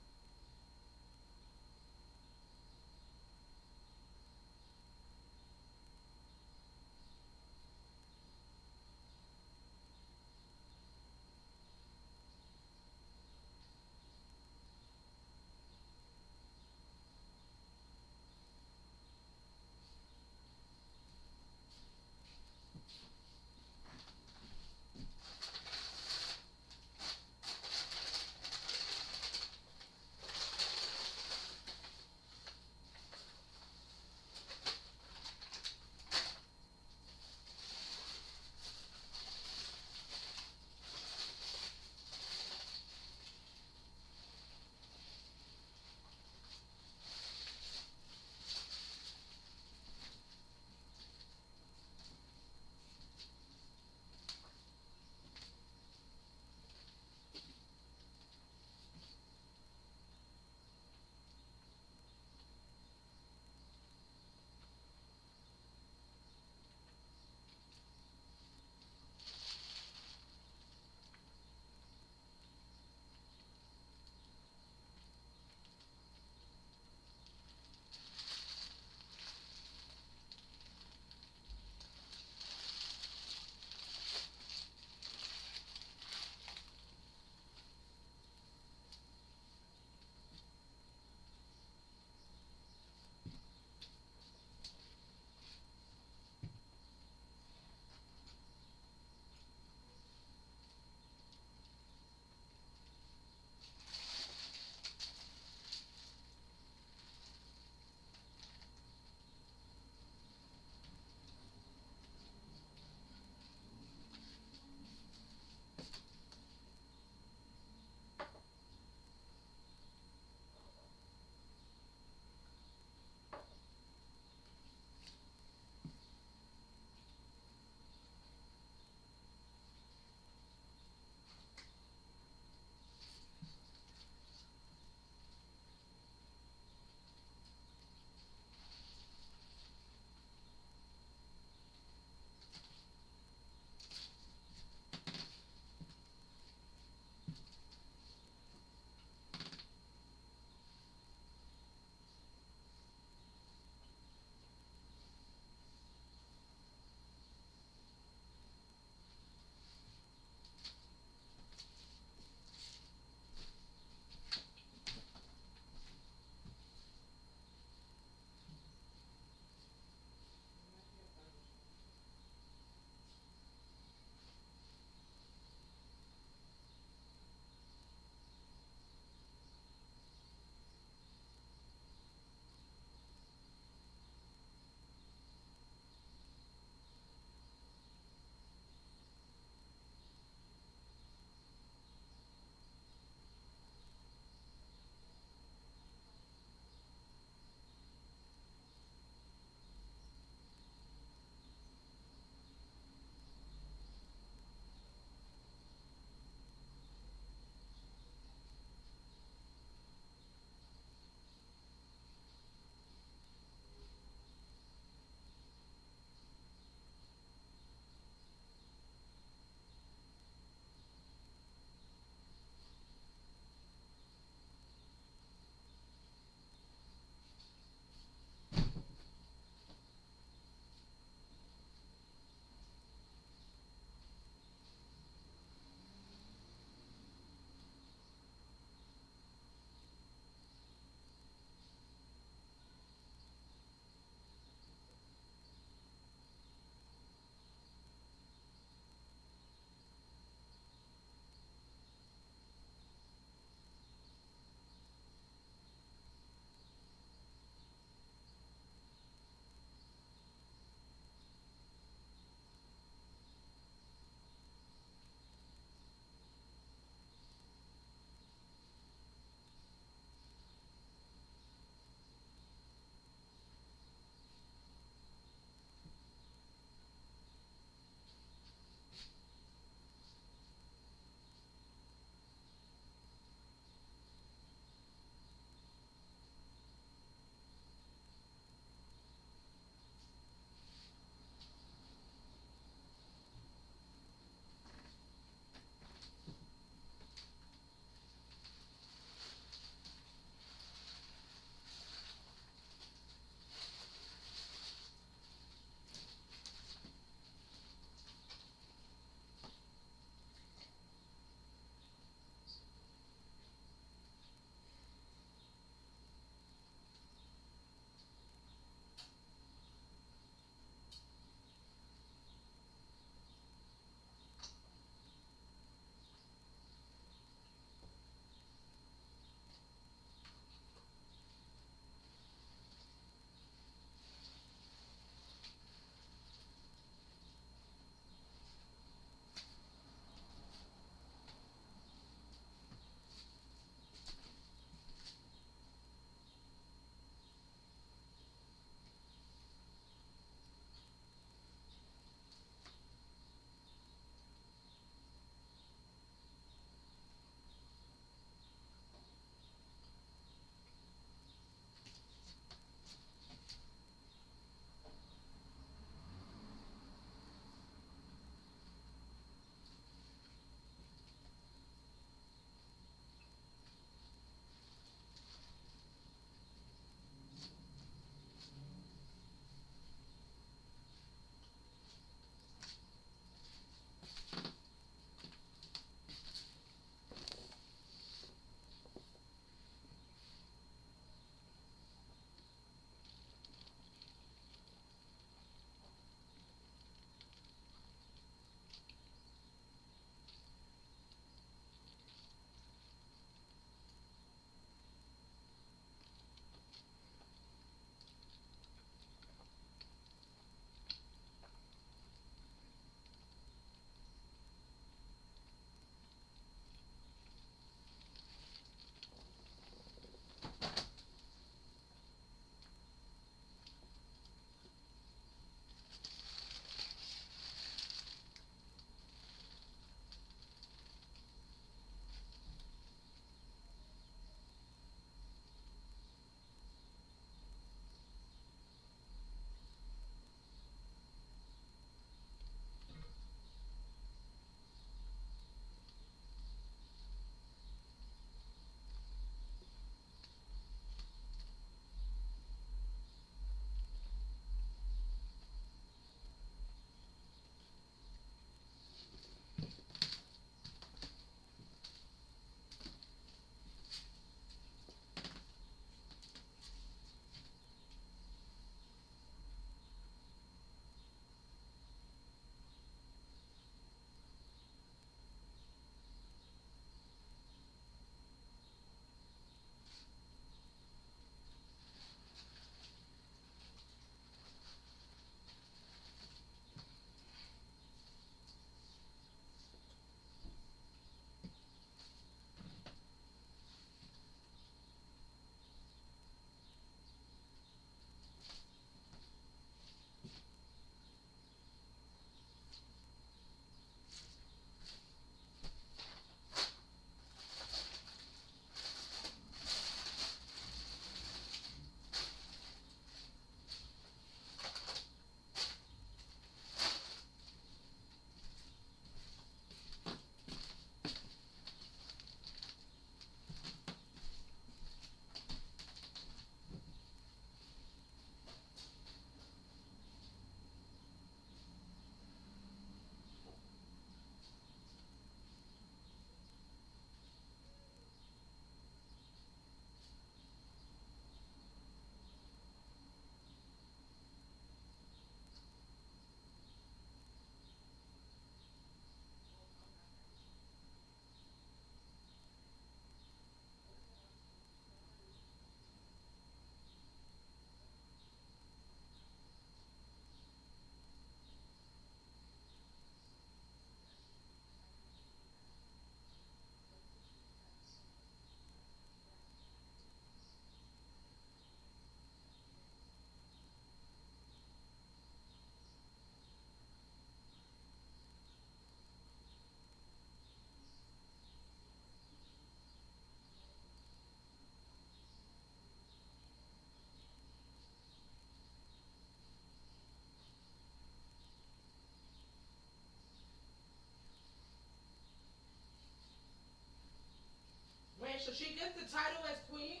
She gets the title as queen.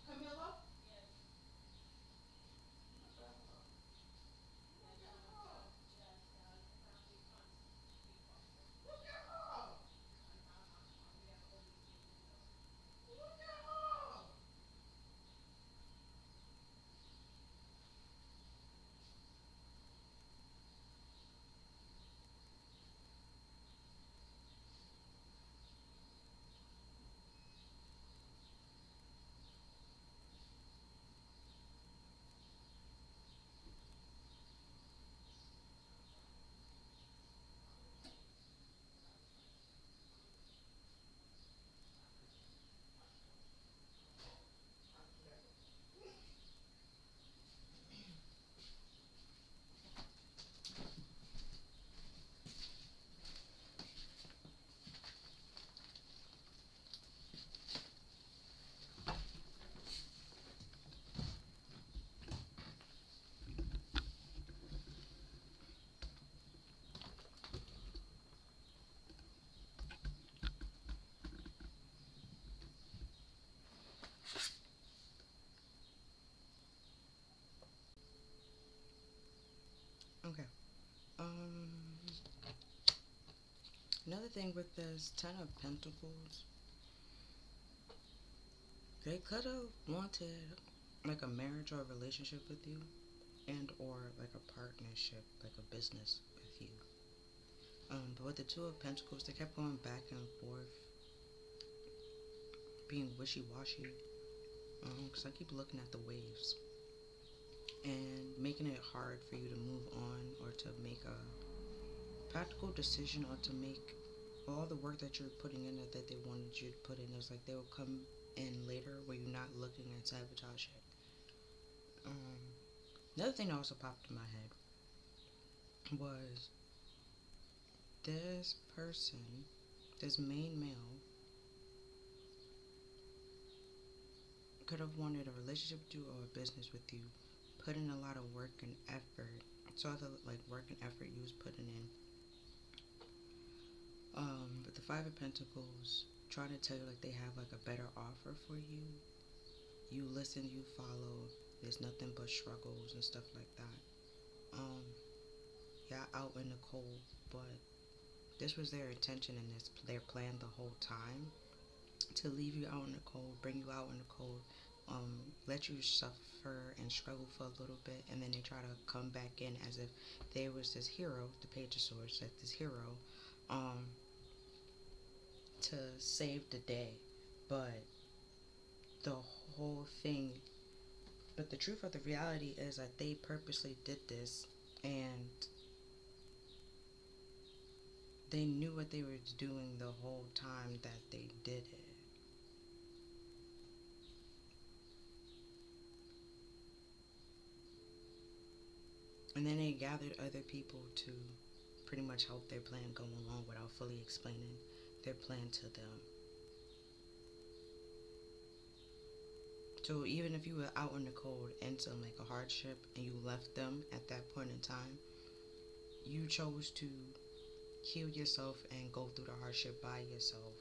Camilla. Look at her. Look at her. Okay. Um, Another thing with this Ten of Pentacles, they could have wanted like a marriage or a relationship with you, and or like a partnership, like a business with you. But with the Two of Pentacles, they kept going back and forth, being wishy-washy. Because I keep looking at the waves and making it hard for you to move on or to make a practical decision or to make all the work that you're putting in that they wanted you to put in. It's like they will come in later where you're not looking at sabotage it. Um, Another thing that also popped in my head was this person, this main male, could have wanted a relationship with you or a business with you, put in a lot of work and effort. So the like work and effort you was putting in. But the Five of Pentacles trying to tell you like they have like a better offer for you. You listen, you follow. There's nothing but struggles and stuff like that. Yeah, out in the cold, but this was their intention and this their plan the whole time, to leave you out in the cold, bring you out in the cold, let you suffer and struggle for a little bit, and then they try to come back in as if they was this hero, the Page of Swords, like this hero, um, to save the day. But the whole thing, but the truth of the reality is that they purposely did this, and they knew what they were doing the whole time that they did it. And then they gathered other people to pretty much help their plan go along without fully explaining their plan to them. So even if you were out in the cold and some like a hardship and you left them at that point in time, you chose to heal yourself and go through the hardship by yourself.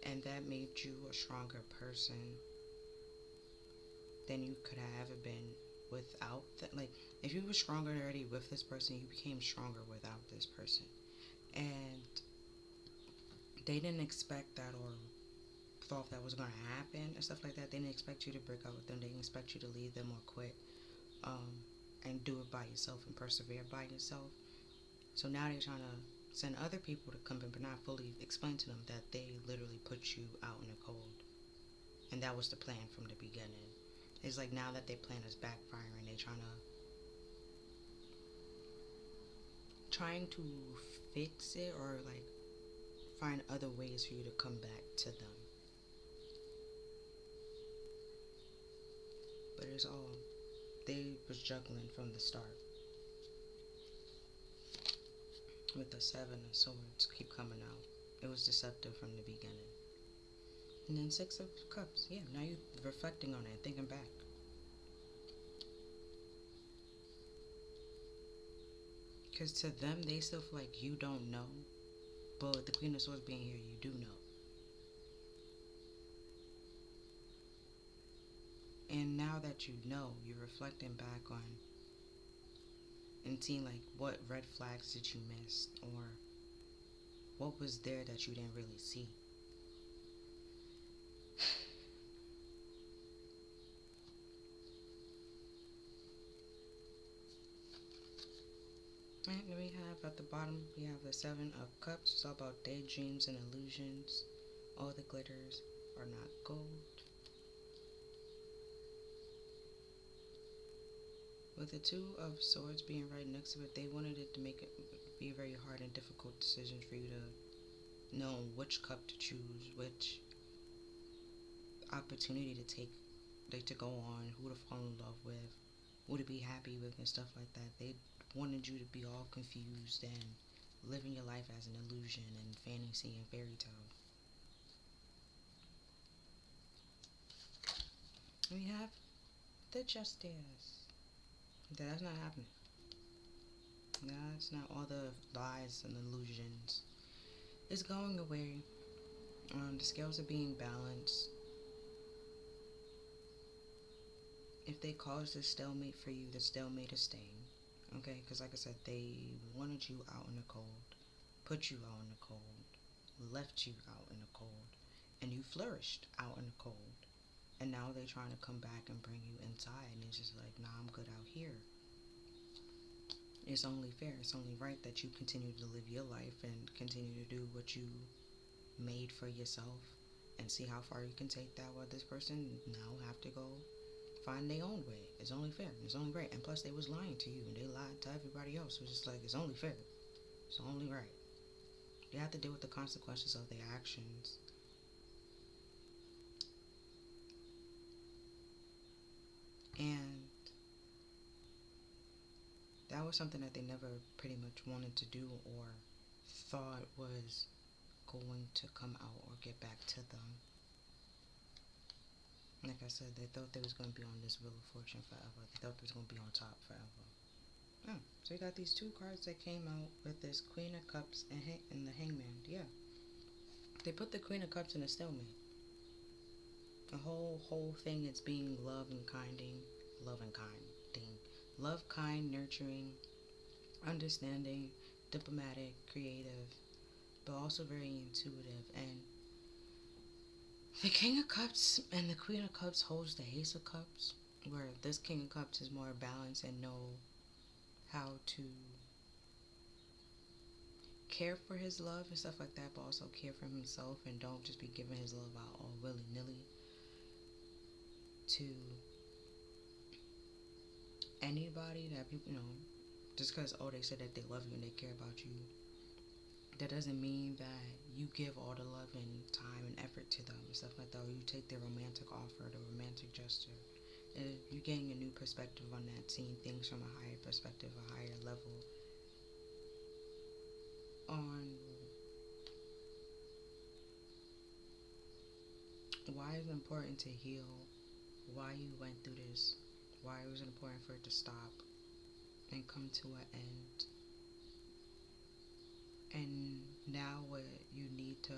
And that made you a stronger person than you could have ever been without that. Like, if you were stronger already with this person, you became stronger without this person. And they didn't expect that or thought that was going to happen and stuff like that. They didn't expect you to break up with them. They didn't expect you to leave them or quit, um, and do it by yourself and persevere by yourself. So now they're trying to send other people to come in, but not fully explain to them that they literally put you out in the cold. And that was the plan from the beginning. It's like now that their plan is backfiring, they're trying to fix it or like find other ways for you to come back to them. But it's all they was juggling from the start. With the Seven of Swords keep coming out. It was deceptive from the beginning. And then Six of Cups. Yeah, now you're reflecting on it, thinking back. Because to them, they still feel like you don't know. But with the Queen of Swords being here, you do know. And now that you know, you're reflecting back on and seeing like what red flags did you miss, or what was there that you didn't really see. Right, then we have at the bottom, we have the Seven of Cups. It's all about daydreams and illusions. All the glitters are not gold. With the Two of Swords being right next to it, they wanted it to make it be a very hard and difficult decision for you to know which cup to choose, which opportunity to take, like to go on, who to fall in love with, who to be happy with, and stuff like that. They wanted you to be all confused and living your life as an illusion and fantasy and fairy tale. We have the Justice. That's not happening. That's not all the lies and illusions. It's going away. The scales are being balanced. If they caused a stalemate for you, the stalemate is staying. Okay? Because, like I said, they wanted you out in the cold, put you out in the cold, left you out in the cold, and you flourished out in the cold. And now they're trying to come back and bring you inside, and it's just like, nah, I'm good out here. It's only fair, it's only right that you continue to live your life and continue to do what you made for yourself and see how far you can take that, while this person now have to go find their own way. It's only fair, it's only right. And plus they was lying to you and they lied to everybody else. It's just like, it's only fair, it's only right. They have to deal with the consequences of their actions. And that was something that they never pretty much wanted to do or thought was going to come out or get back to them. Like I said, they thought they was going to be on this Wheel of Fortune forever. They thought they was going to be on top forever. Oh, so you got these two cards that came out with this Queen of Cups and the Hangman. Yeah. They put the Queen of Cups in a stalemate. The whole thing is being love and kinding. Love, kind, nurturing, understanding, diplomatic, creative, but also very intuitive. And the King of Cups and the Queen of Cups holds the Ace of Cups, where this King of Cups is more balanced and know how to care for his love and stuff like that, but also care for himself and don't just be giving his love out all willy-nilly to anybody that people, just because, they said that they love you and they care about you, that doesn't mean that you give all the love and time and effort to them and stuff like that, or you take their romantic offer, the romantic gesture. You're getting a new perspective on that, seeing things from a higher perspective, a higher level, on why it's important to heal, why you went through this, why it was important for it to stop and come to an end, and now what you need to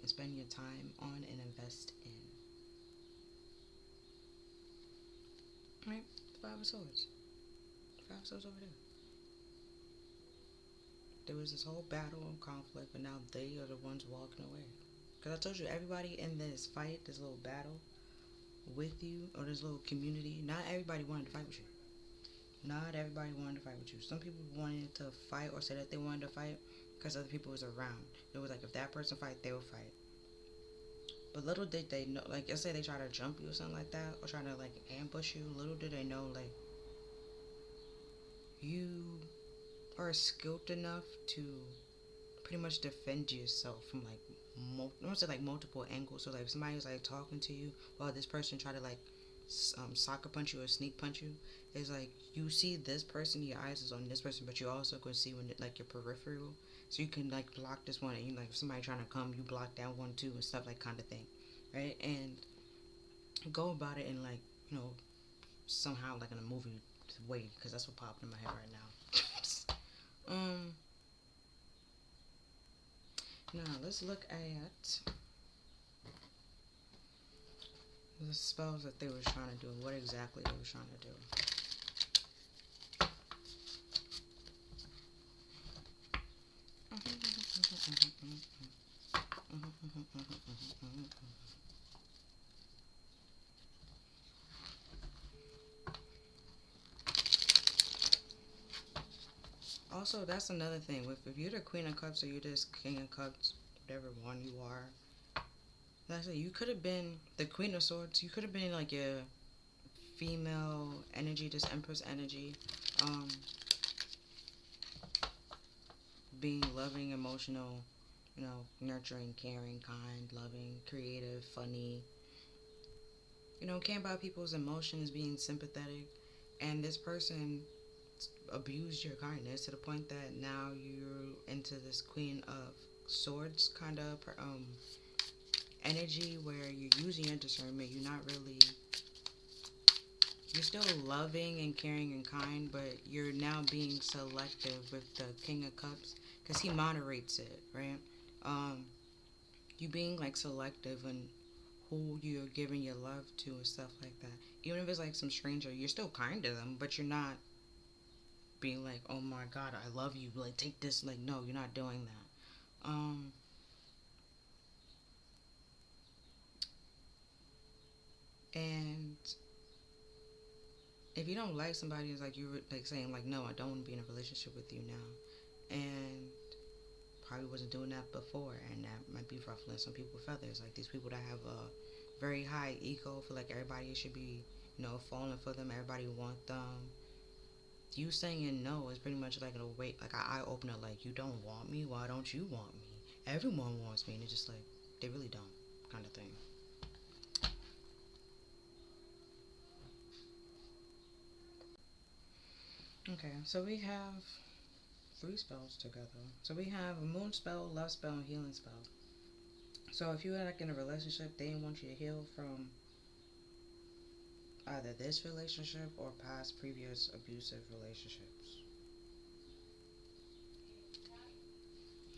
spend your time on and invest in. Right? The Five of Swords. Five of Swords over there. There was this whole battle and conflict, but now they are the ones walking away. Because I told you, everybody in this fight, this little battle with you, or this little community, not everybody wanted to fight with you. Not everybody wanted to fight with you. Some people wanted to fight or said that they wanted to fight because other people was around. It was like, if that person fight, they will fight. But little did they know, let's say they try to jump you or something like that, or try to ambush you, little did they know, you are skilled enough to pretty much defend yourself from I don't say multiple angles. So if somebody's talking to you while this person try to soccer punch you or sneak punch you, it's you see this person, your eyes is on this person, but you also can see when your peripheral, so you can block this one, and you if somebody trying to come, you block that one too and stuff, kind of thing, right? And go about it in somehow in a movie way, because that's what popped in my head right now. Now let's look at The spells that they were trying to do, what exactly they were trying to do. Also, that's another thing. If you're the Queen of Cups or you're just King of Cups, whatever one you are, like I said, you could have been the Queen of Swords. You could have been like your female energy, this Empress energy, um, being loving, emotional, nurturing, caring, kind, loving, creative, funny. Caring about people's emotions, being sympathetic, and this person abused your kindness to the point that now you're into this Queen of Swords kind of energy where you're using your discernment. You're still loving and caring and kind, but you're now being selective with the King of Cups because he moderates it, right? Um, you being like selective and who you're giving your love to and stuff like that. Even if it's like some stranger, you're still kind to them, but you're not being like, oh my god, I love you, like take this. Like, no, you're not doing that. And if you don't like somebody, it's like you're like saying like, no, I don't want to be in a relationship with you now, and probably wasn't doing that before, and that might be ruffling some people's feathers. Like these people that have a very high ego, feel like everybody should be, falling for them. Everybody want them. You saying no is pretty much like a wait, like an eye opener. Like, you don't want me, why don't you want me? Everyone wants me, and it's just like they really don't, kind of thing. Okay, so we have three spells together. So we have a moon spell, love spell, and healing spell. So if you were like in a relationship, they want you to heal from either this relationship or past previous abusive relationships.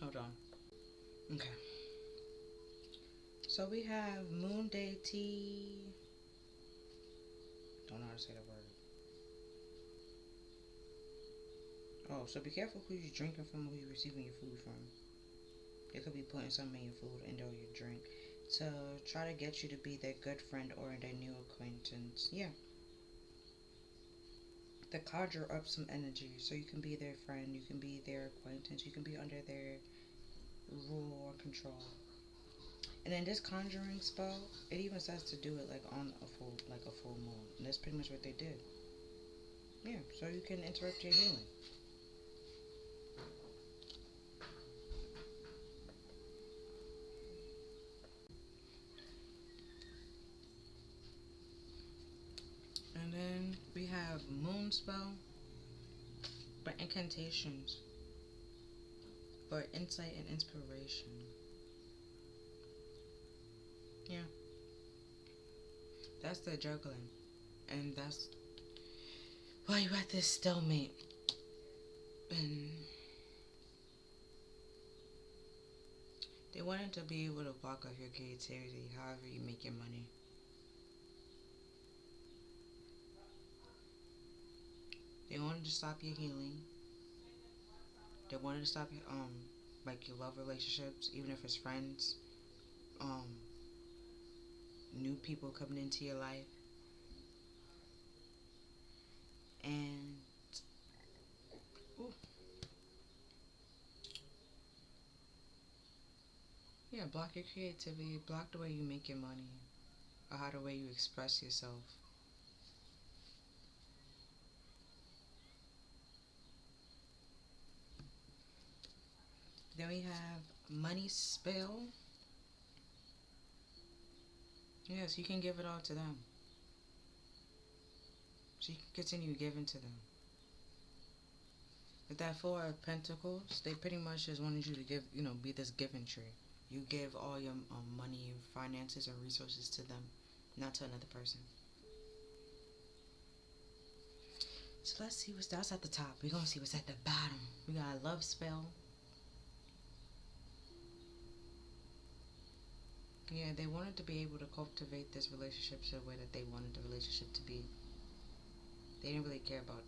Hold on. Okay. So we have moon deity. Don't know how to say the word. Oh, so be careful who you're drinking from, who you're receiving your food from. They could be putting something in your food and or your drink to try to get you to be their good friend or their new acquaintance. Yeah. To conjure up some energy so you can be their friend, you can be their acquaintance, you can be under their rule or control. And then this conjuring spell, it even says to do it like on a full moon. And that's pretty much what they did. Yeah, so you can interrupt your healing. And then we have moon spell, but incantations for insight and inspiration. Yeah, that's the juggling, and that's why you at this stalemate. And they wanted to be able to block off your creativity, however you make your money. They wanted to stop your healing. They wanted to stop like your love relationships, even if it's friends, um, new people coming into your life, and ooh, yeah, block your creativity, block the way you make your money, or how the way you express yourself. Then we have money spell. Yes, you can give it all to them. So you can continue giving to them. With that Four of Pentacles, they pretty much just wanted you to give, be this giving tree. You give all your money, finances, or resources to them, not to another person. So let's see that's at the top. We're going to see what's at the bottom. We got a love spell. Yeah, they wanted to be able to cultivate this relationship the way that they wanted the relationship to be. They didn't really care about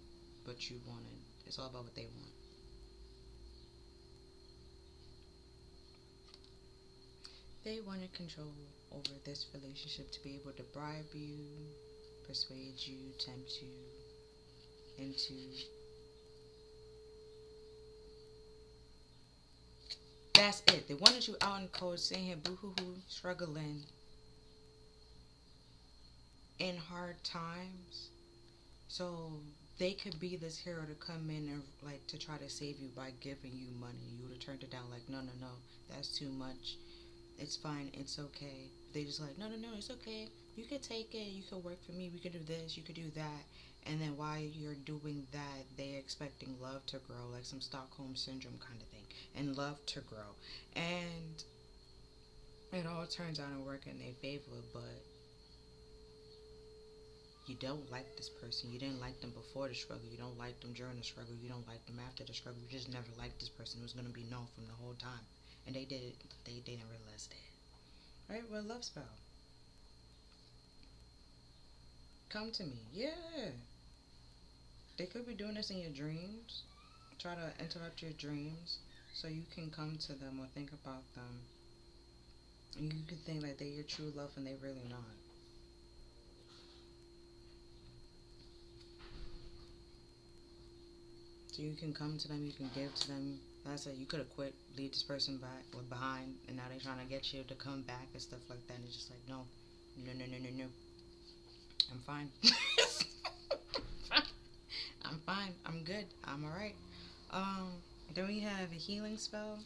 what you wanted. It's all about what they want. They wanted control over this relationship to be able to bribe you, persuade you, tempt you into. That's it. They wanted you out in cold, sitting here boo hoo hoo, struggling in hard times. So they could be this hero to come in and like to try to save you by giving you money. You would have turned it down like, no, no, no, that's too much. It's fine. It's okay. They just like, no, no, no, it's okay. You could take it. You could work for me. We could do this. You could do that. And then while you're doing that, they're expecting love to grow, like some Stockholm syndrome kind of thing, and love to grow. And it all turns out and work in their favor, but you don't like this person. You didn't like them before the struggle. You don't like them during the struggle. You don't like them after the struggle. You just never liked this person. It was going to be known from the whole time. And they did it. They didn't realize that. Right? Well, love spell. Come to me. Yeah. They could be doing this in your dreams. Try to interrupt your dreams so you can come to them or think about them. And you can think like they're your true love and they're really not. So you can come to them, you can give to them. Like I said, you could have quit, leave this person back or behind, and now they're trying to get you to come back and stuff like that. And it's just like, no, no, no, no, no, no. I'm fine. I'm fine. I'm good. I'm alright. Um, then we have a healing spell.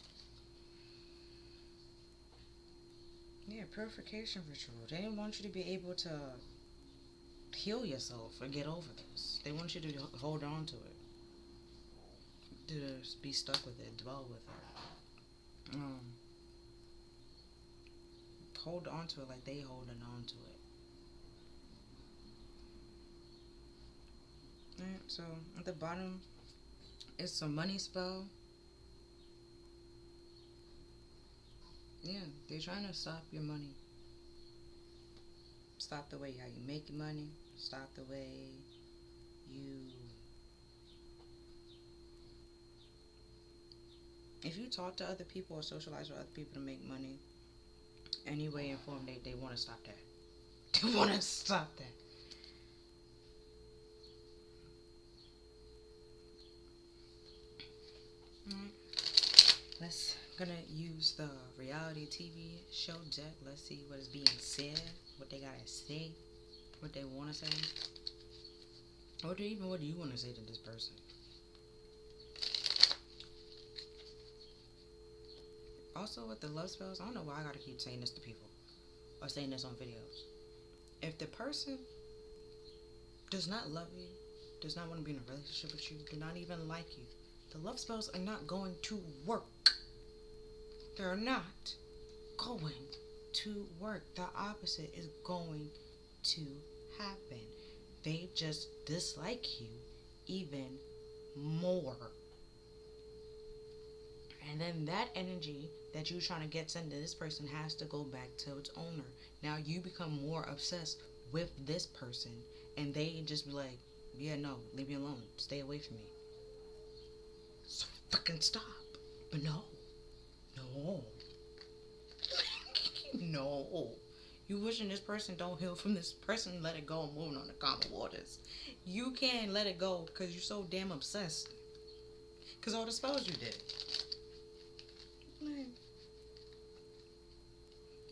Yeah, purification ritual. They didn't want you to be able to heal yourself or get over this. They want you to hold on to it, to be stuck with it, dwell with it. Hold on to it like they holding on to it. Alright, so at the bottom, it's a money spell. Yeah, they're trying to stop your money. Stop the way how you make your money. Stop the way you. If you talk to other people or socialize with other people to make money, any way and form, they want to stop that. They want to stop that. Alright. Let's gonna use the reality TV show deck. Let's see what is being said, what they gotta say, what they want to say, or even what do you want to say to this person. Also, with the love spells, I don't know why I gotta keep saying this to people or saying this on videos. If the person does not love you, does not want to be in a relationship with you, do not even like you, the love spells are not going to work. They're not going to work. The opposite is going to happen. They just dislike you even more. And then that energy that you're trying to get sent to this person has to go back to its owner. Now you become more obsessed with this person, and they just be like, yeah, no, leave me alone. Stay away from me. So fucking stop. But no. No. No. You wishing this person don't heal from this person, let it go and moving on to calmer waters. You can't let it go because you're so damn obsessed. Because all the spells you did.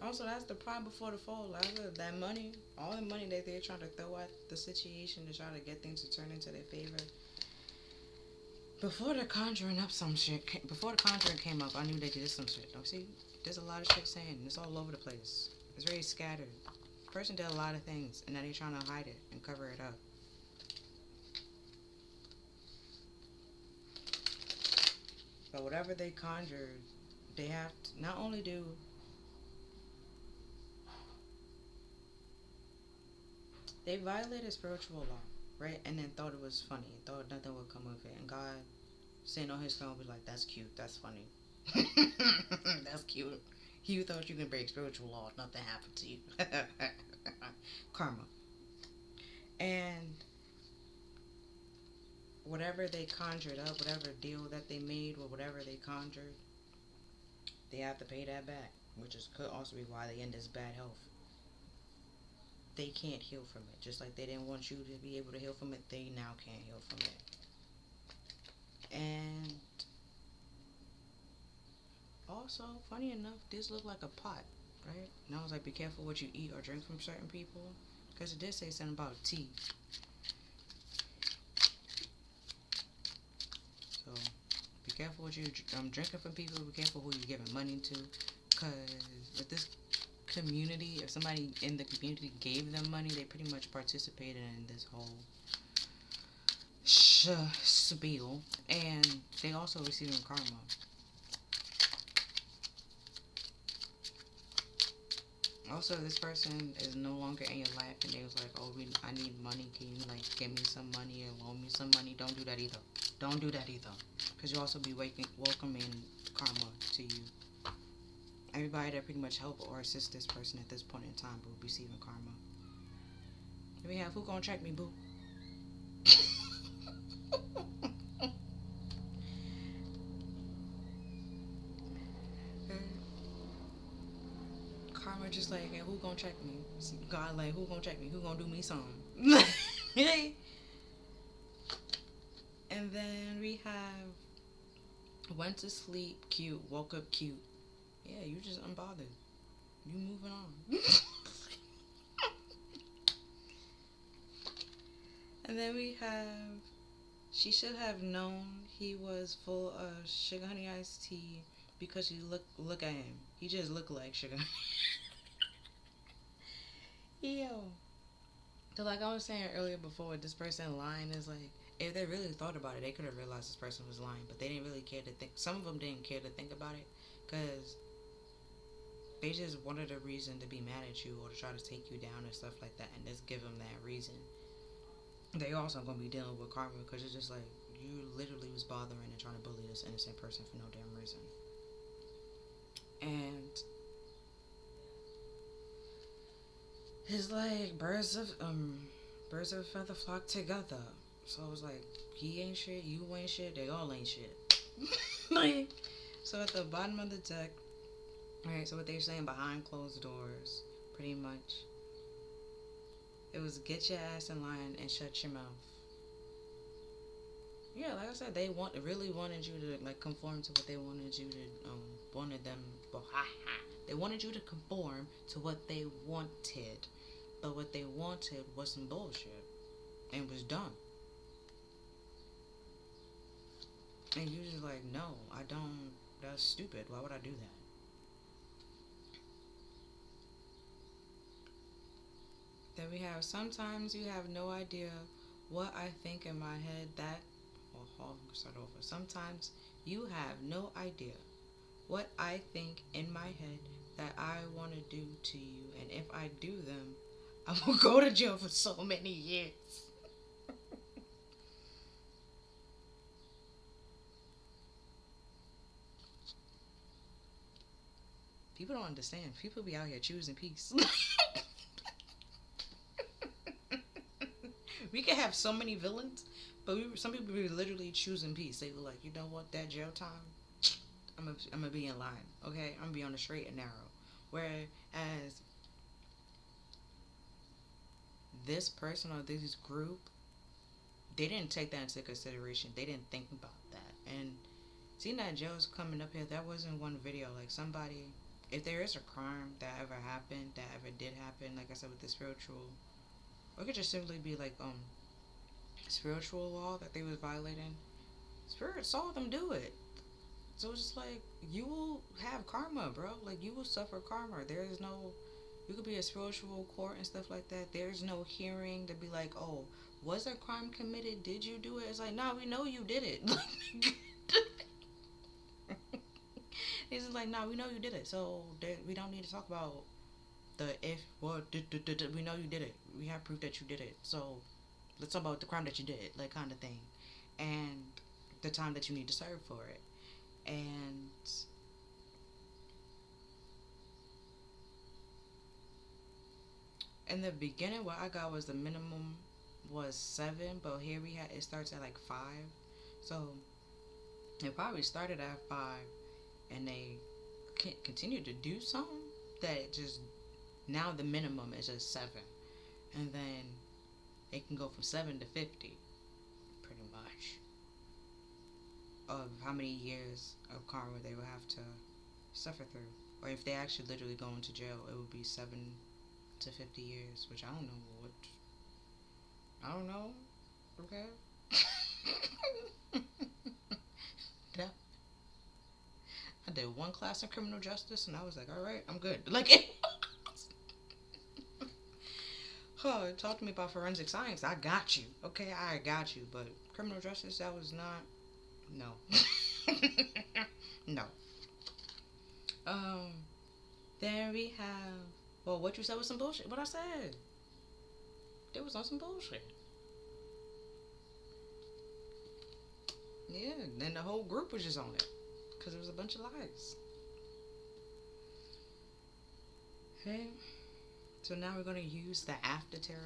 Also, that's the prime before the fall. That money, all the money that they're trying to throw at the situation to try to get things to turn into their favor. Before the Conjuring up some shit, before the Conjuring came up, I knew they did some shit. Don't see, there's a lot of shit saying it's all over the place. It's very scattered. The person did a lot of things, and now they're trying to hide it and cover it up. But whatever they conjured, they have to not only do. They violated spiritual law, right? And then thought it was funny. Thought nothing would come of it. And God, sitting on his throne, was like, that's cute. That's funny. That's cute. You thought you can break spiritual laws, nothing happened to you. Karma. And whatever they conjured up, whatever deal that they made or whatever they conjured, they have to pay that back, which is could also be why they end this bad health. They can't heal from it. Just like they didn't want you to be able to heal from it, they now can't heal from it. And also, funny enough, this looked like a pot, right? And I was like, be careful what you eat or drink from certain people, because it did say something about tea. So be careful what you drinking from people. Be careful who you're giving money to, because with this community, if somebody in the community gave them money, they pretty much participated in this whole spiel, and they also receiving karma. Also, this person is no longer in your life, and they was like, "Oh, I need money. Can you like give me some money or loan me some money?" Don't do that either. Don't do that either, because you also be welcoming karma to you. Everybody that pretty much help or assist this person at this point in time will be receiving karma. Let me have who gonna check me, boo? Karma just like, hey, who gonna check me? God like, who gonna check me? Who gonna do me something? And then we have went to sleep cute, woke up cute. Yeah, you just unbothered. You moving on. And then we have, she should have known he was full of sugar honey iced tea because you look at him. He just looked like sugar. Yo. So like I was saying earlier before, this person lying is like, if they really thought about it, they could have realized this person was lying, but they didn't really care to think. Some of them didn't care to think about it because they just wanted a reason to be mad at you or to try to take you down and stuff like that, and just give them that reason. They also gonna be dealing with karma because it's just like you literally was bothering and trying to bully this innocent person for no damn reason. And it's like birds of a feather flock together. So it was like he ain't shit, you ain't shit, they all ain't shit. Like, so at the bottom of the deck, alright, so what they're saying behind closed doors, pretty much, it was get your ass in line and shut your mouth. Yeah, like I said, they really wanted you to like conform to what they wanted you to they wanted you to conform to what they wanted, but what they wanted was some bullshit and was dumb. And you just like, no, I don't. That's stupid. Why would I do that? Then we have sometimes you have no idea what I think in my head that. Well, hold on, start over. Sometimes you have no idea what I think in my head that I want to do to you, and if I do them, I will go to jail for so many years. People don't understand. People be out here choosing peace. We can have so many villains, but some people be literally choosing peace. They were like, you know what, that jail time, I'm gonna be in line, okay? I'm gonna be on the straight and narrow. Whereas this person or this group, they didn't take that into consideration. They didn't think about that. And seeing that jail's coming up here, that wasn't one video. Like somebody, if there is a crime that ever happened, that ever did happen, like I said with the spiritual, or it could just simply be like spiritual law that they was violating. Spirit saw them do it. So it's just like, you will have karma, bro. Like, you will suffer karma. There is no, you could be a spiritual court and stuff like that. There's no hearing to be like, oh, was a crime committed? Did you do it? It's like, nah, we know you did it. It's just like, nah, we know you did it. So we don't need to talk about the if, well, we know you did it. We have proof that you did it. So let's talk about the crime that you did, like, kind of thing. And the time that you need to serve for it. And In the beginning, what I got was the minimum was 7, but here we had it starts at like 5. So it probably started at 5, and they continue to do something that just now the minimum is just 7, and then it can go from 7 to 50, pretty much, of how many years of karma they will have to suffer through. Or if they actually literally go into jail, it would be 7 to 50 years, which I don't know what. I don't know. Okay. That, I did one class in criminal justice, and I was like, all right, I'm good. Like, huh, talk to me about forensic science. I got you. Okay, I got you. But criminal justice, that was not. No. No. Um. Then we have. Well, what you said was some bullshit. What I said. There was on some bullshit. Yeah. Then the whole group was just on it, because it was a bunch of lies. Okay. So now we're gonna use the after tarot.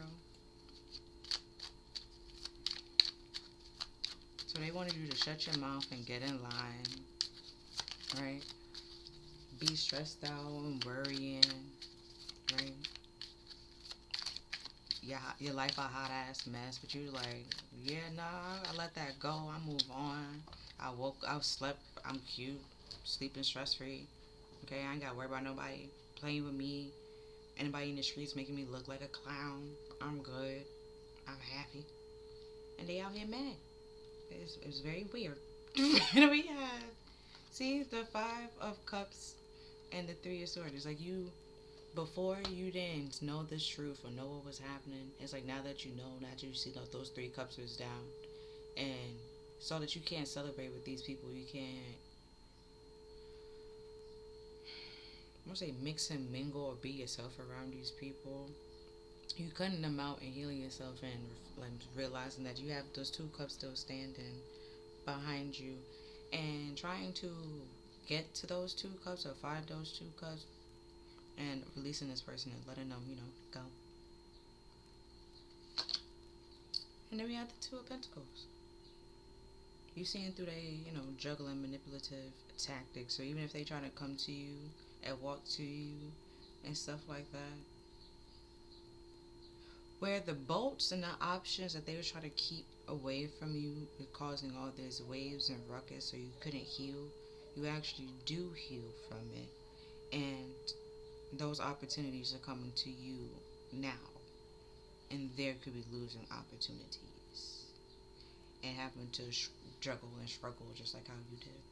So they wanted you to shut your mouth and get in line, right? Be stressed out and worrying, right? Yeah, your life a hot ass mess, but you like, yeah, nah, I let that go. I move on. I slept. I'm cute, sleeping stress free. Okay, I ain't gotta worry about nobody playing with me. Anybody in the streets making me look like a clown. I'm good. I'm happy. And they out here mad. It's very weird. And we have, see, the 5 of Cups and the 3 of Swords. It's like you, before you didn't know this truth or know what was happening. It's like now that you know, now that you see that those 3 cups was down, and so that you can't celebrate with these people. You can't, I'm gonna say, mix and mingle or be yourself around these people. You cutting them out and healing yourself and like realizing that you have those 2 cups still standing behind you, and trying to get to those 2 cups or find those 2 cups, and releasing this person and letting them, go. And then we have the 2 of Pentacles. You seeing through they, juggling manipulative tactics. So even if they try to come to you and walk to you and stuff like that, where the bolts and the options that they were trying to keep away from you is causing all these waves and ruckus so you couldn't heal, you actually do heal from it. And those opportunities are coming to you now. And there could be losing opportunities. And having to juggle and struggle just like how you did.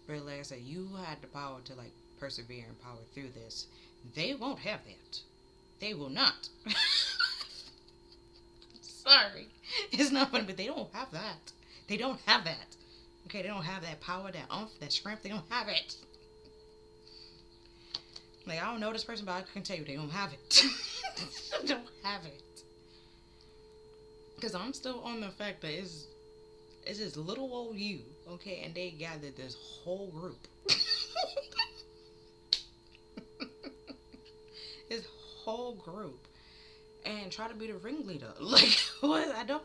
But like I said, you had the power to like persevere and power through this. They won't have that. They will not. Sorry. It's not funny, but they don't have that. They don't have that. Okay, they don't have that power, that oomph, that strength. They don't have it. Like, I don't know this person, but I can tell you they don't have it. They don't have it. Because I'm still on the fact that it's this little old you, okay, and they gathered this whole group. This whole group. And try to be the ringleader. Like, what? I don't.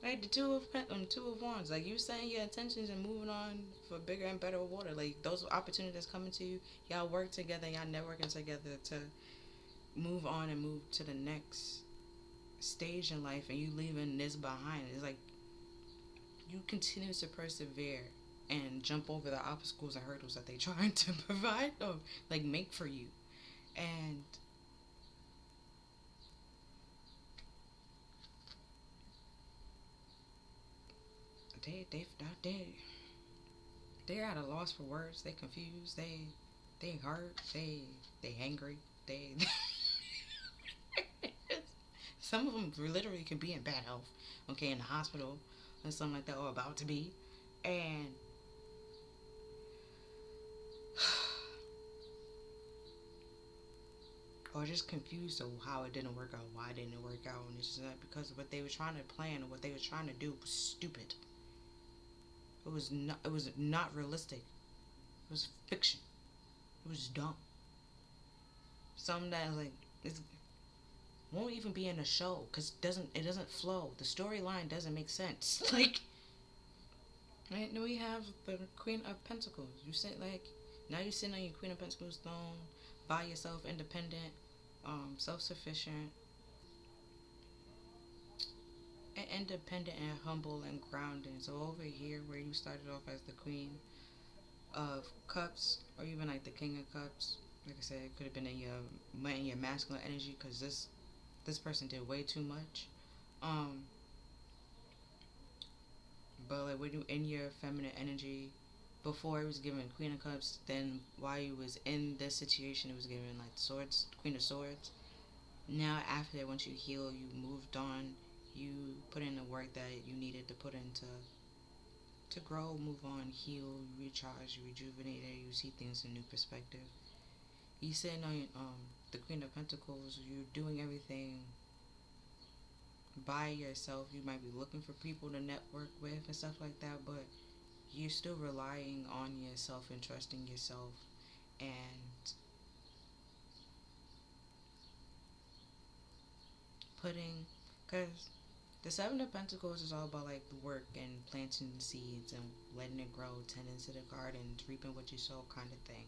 Like, the two of Wands. Like, you setting your intentions and moving on for bigger and better water. Like, those opportunities coming to you. Y'all work together. Y'all networking together to move on and move to the next stage in life. And you leaving this behind. It's like, you continue to persevere and jump over the obstacles and hurdles that they trying to provide or, like, make for you. And they're at a loss for words. They confused. They hurt. They angry. They some of them literally can be in bad health. Okay, in the hospital or something like that, or about to be, and or just confused of how it didn't work out, why it didn't work out, and it's just that because what they were trying to plan and what they were trying to do was stupid. It was not realistic. It was fiction. It was dumb. Something that like won't even be in a show because it doesn't flow. The storyline doesn't make sense. Like, right now we have the Queen of Pentacles. You sit like now you're sitting on your Queen of Pentacles throne by yourself, independent, self-sufficient, and independent and humble and grounded. So over here, where you started off as the Queen of Cups, or even like the King of Cups, like I said, it could have been in your masculine energy because this person did way too much. Um, but like when you in your feminine energy, before it was given Queen of Cups, then while you was in this situation, it was given like Swords, Queen of Swords. Now after that, once you heal, you moved on, you put in the work that you needed to put into to grow, move on, heal, recharge, rejuvenate, you see things in a new perspective. You sitting on the Queen of Pentacles, you're doing everything by yourself. You might be looking for people to network with and stuff like that, but you're still relying on yourself and trusting yourself and putting, because the Seven of Pentacles is all about like the work and planting the seeds and letting it grow, tending to the garden, reaping what you sow, kind of thing.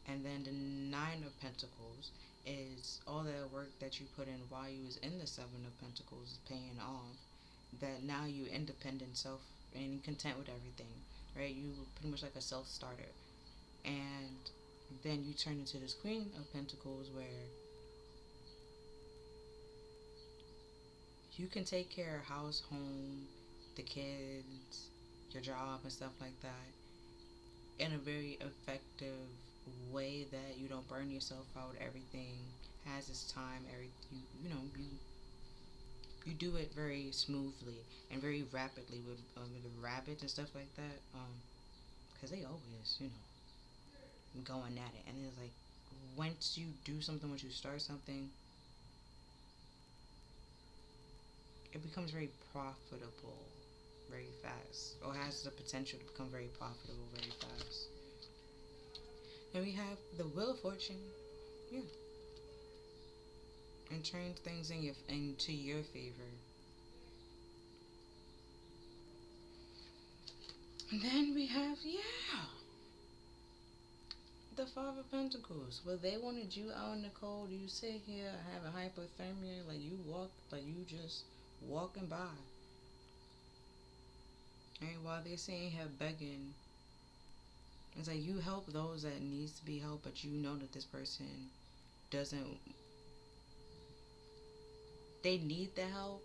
And then the Nine of Pentacles is all that work that you put in while you was in the Seven of Pentacles is paying off. That now you independent, self, and content with everything, right? You pretty much like a self starter, and then you turn into this Queen of Pentacles where you can take care of house, home, the kids, your job, and stuff like that in a very effective way that you don't burn yourself out. Everything has its time. You do it very smoothly and very rapidly with the rabbits and stuff like that. Because they always going at it, and it's like once you do something, once you start something, it becomes very profitable very fast, or has the potential to become very profitable very fast. Then we have the Wheel of Fortune, yeah, and turn things into your favor. And then we have, yeah, the Five of Pentacles. Well, they wanted you out in the cold. You sit here having hypothermia, like you just walking by. And while they're sitting here begging, it's like you help those that needs to be helped, but you know that this person doesn't. They need the help,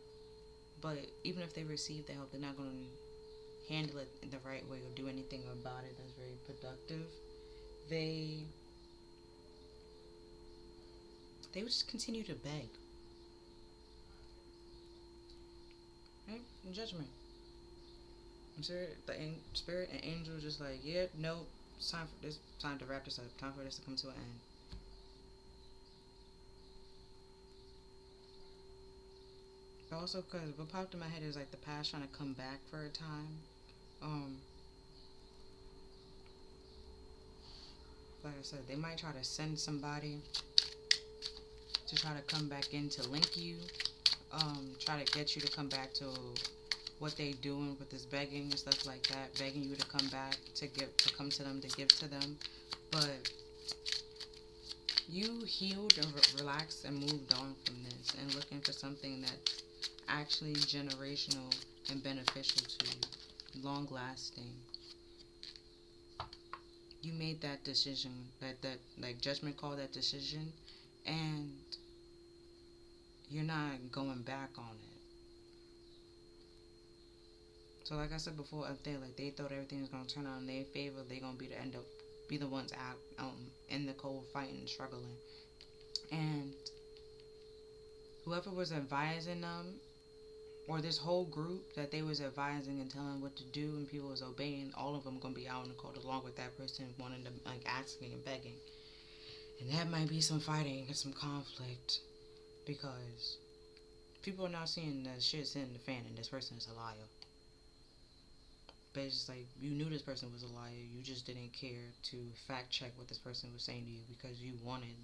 but even if they receive the help, they're not going to handle it in the right way or do anything about it that's very productive. They they would just continue to beg, right? Judgment. Spirit and angel just like, yeah, nope. It's time for this. Time to wrap this up. Time for this to come to an end. But also, because what popped in my head is like the past trying to come back for a time. Um, like I said, they might try to send somebody to try to come back in to link you. Try to get you to come back to what they doing with this begging and stuff like that, begging you to come back to come to them, to give to them. But you healed and relaxed and moved on from this and looking for something that's actually generational and beneficial to you, long lasting. You made that decision, that like judgment call that decision, and you're not going back on it. So like I said before, up there, like they thought everything was gonna turn out in their favor. They gonna be the ones out in the cold, fighting and struggling. And whoever was advising them, or this whole group that they was advising and telling what to do, and people was obeying, all of them gonna be out in the cold along with that person wanting to like asking and begging. And that might be some fighting and some conflict because people are now seeing that shit's hitting the fan and this person is a liar. But it's just like you knew this person was a liar. You just didn't care to fact check what this person was saying to you because you wanted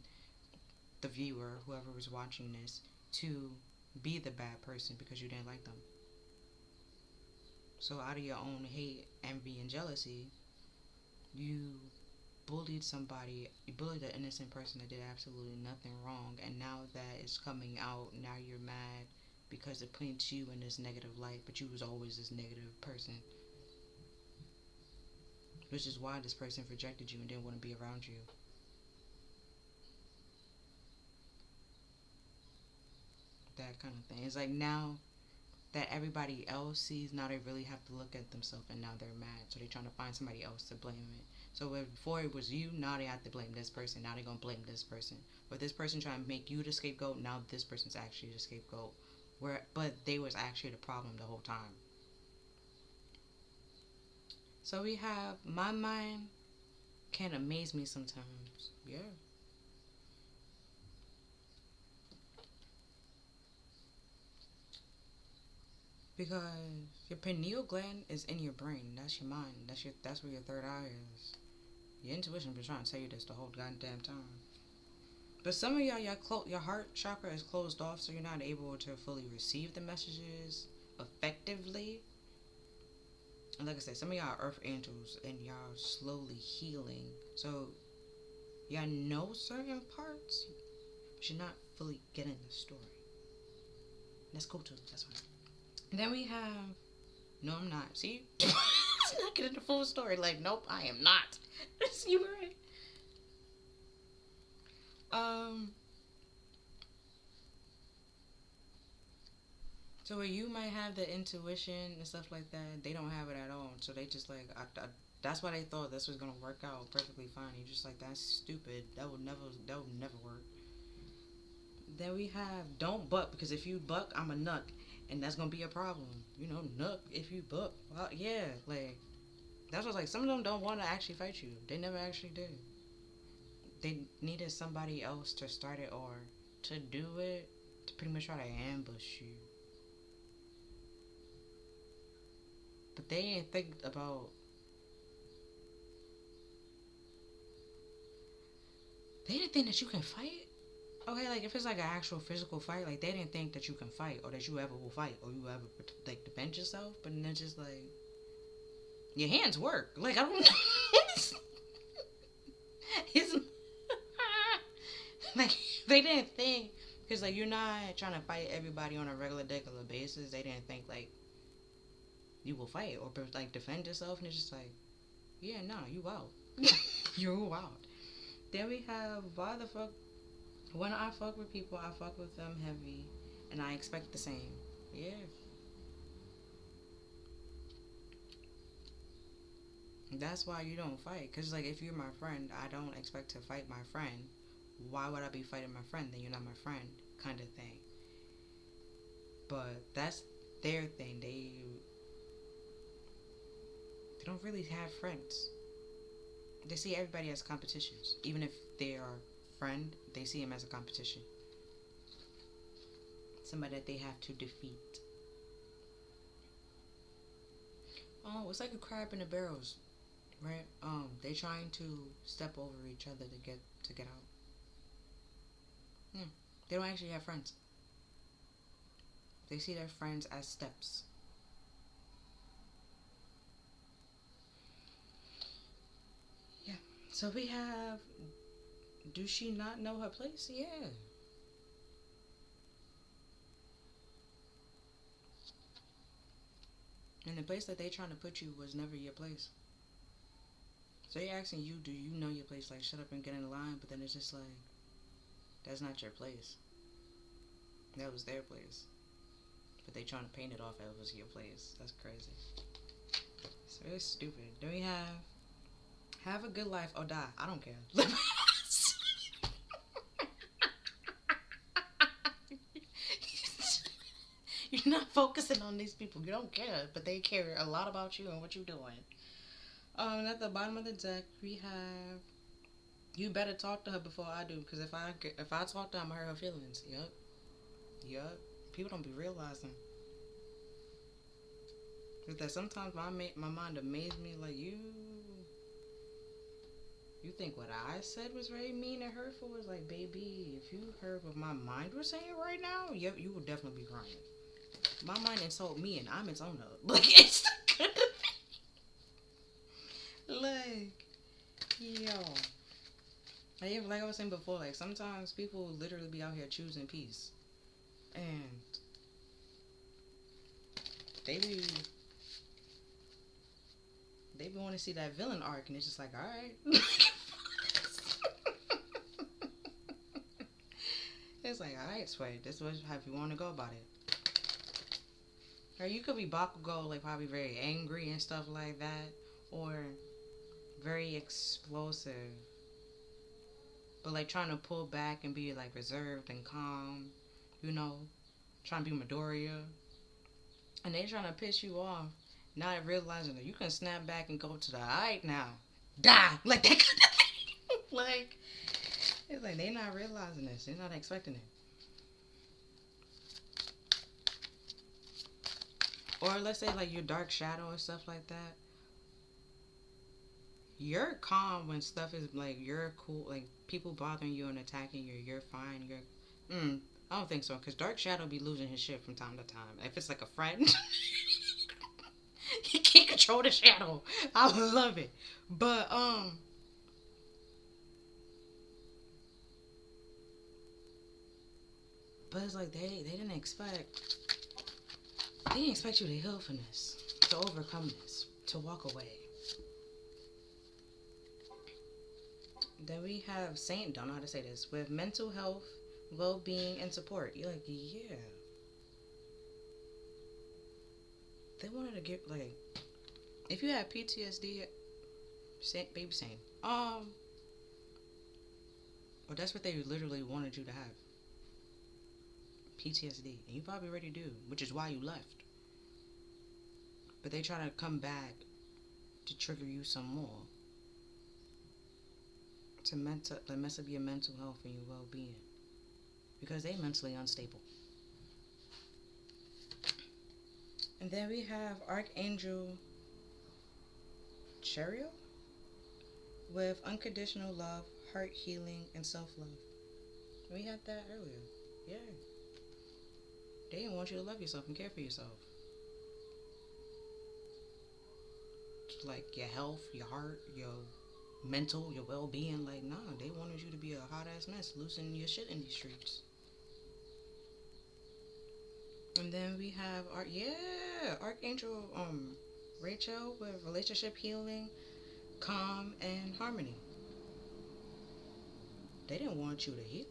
the viewer, whoever was watching this, to be the bad person because you didn't like them. So out of your own hate, envy, and jealousy, you bullied somebody, you bullied an innocent person that did absolutely nothing wrong, and now that it's coming out, now you're mad because it paints you in this negative light, but you was always this negative person, which is why this person rejected you and didn't want to be around you. That kind of thing. It's like now that everybody else sees, now they really have to look at themselves, and now they're mad, so they're trying to find somebody else to blame it. So before it was you, now they have to blame this person, now they're going to blame this person. But this person trying to make you the scapegoat, now this person's actually the scapegoat, but they was actually the problem the whole time. So we have, my mind can amaze me sometimes. Yeah. Because your pineal gland is in your brain. That's your mind. That's where your third eye is. Your intuition been trying to tell you this the whole goddamn time. But some of y'all, your heart chakra is closed off, so you're not able to fully receive the messages effectively. And like I said, some of y'all are earth angels, and y'all slowly healing. So y'all know certain parts, but you're not fully getting the story. That's cool too. That's fine. And then we have, no, I'm not. See, I'm not getting the full story. Like, nope, I am not. You right. So where you might have the intuition and stuff like that, they don't have it at all. So they just like, that's why they thought this was gonna work out perfectly fine. You're just like, that's stupid. That would never work. Then we have don't buck, because if you buck, I'm a nuck, and that's gonna be a problem. You know, nuck if you buck. Well, yeah, like that's what's like. Some of them don't want to actually fight you. They never actually did. They needed somebody else to start it or to do it, to pretty much try to ambush you. But they didn't think about. They didn't think that you can fight. Okay, like if it's like an actual physical fight, like they didn't think that you can fight or that you ever will fight or you ever like defend yourself. But then it's just like your hands work. Like I don't know. it's like they didn't think, because like you're not trying to fight everybody on a regular basis. They didn't think like you will fight or like defend yourself, and it's just like, yeah, nah, you out. You're out. Then we have, why the fuck, when I fuck with people, I fuck with them heavy, and I expect the same. Yeah. That's why you don't fight. Because, like, if you're my friend, I don't expect to fight my friend. Why would I be fighting my friend? Then you're not my friend, kind of thing. But that's their thing. They don't really have friends. They see everybody as competitions. Even if they are friend, they see him as a competition. Somebody that they have to defeat. Oh, it's like a crab in the barrels, right? They trying to step over each other to get out. Yeah. They don't actually have friends. They see their friends as steps. Yeah. So we have, do she not know her place? Yeah. And the place that they trying to put you was never your place. So they're asking you, do you know your place? Like, shut up and get in line. But then it's just like, that's not your place. That was their place. But they trying to paint it off as it was your place. That's crazy. So it's stupid. Then we have a good life or die. I don't care. You're not focusing on these people. You don't care, but they care a lot about you and what you're doing. At the bottom of the deck, we have, you better talk to her before I do, because if I talk to her, I'm gonna hurt her feelings. Yup. People don't be realizing. Because that sometimes my mind amazes me, like, you. You think what I said was very mean and hurtful? Was like, baby, if you heard what my mind was saying right now, you would definitely be crying. My mind insult me and I'm its owner. Like, it's like, yo. Like I was saying before, like sometimes people literally be out here choosing peace. And they be want to see that villain arc and it's just like, alright. It's like, alright, Sway, this is how you want to go about it. Or you could be Bakugo, like probably very angry and stuff like that. Or very explosive. But like trying to pull back and be like reserved and calm, you know, trying to be Midoriya. And they trying to piss you off, not realizing that you can snap back and go to the alright now. Die! Like that kind of thing. Like, it's like they not realizing this. They're not expecting it. Or let's say like your dark shadow or stuff like that. You're calm when stuff is like you're cool, like people bothering you and attacking you. You're fine. I don't think so, cause Dark Shadow be losing his shit from time to time. If it's like a friend, he can't control the shadow. I love it, but it's like they didn't expect you to heal from this, to overcome this, to walk away. Then we have Saint, don't know how to say this, with mental health, well-being, and support. You're like, yeah. They wanted to get, like, if you have PTSD, baby Saint, well, that's what they literally wanted you to have. PTSD. And you probably already do, which is why you left. But they try to come back to trigger you some more. To mess up your mental health and your well-being. Because they mentally unstable. And then we have Archangel Cheryl with unconditional love, heart healing, and self-love. We had that earlier. Yeah. They didn't want you to love yourself and care for yourself. Like your health, your heart, your mental, your well-being. Like, nah, they wanted you to be a hot-ass mess, losing your shit in these streets. And then we have Archangel Rachel with relationship healing, calm, and harmony. They didn't want you to heal.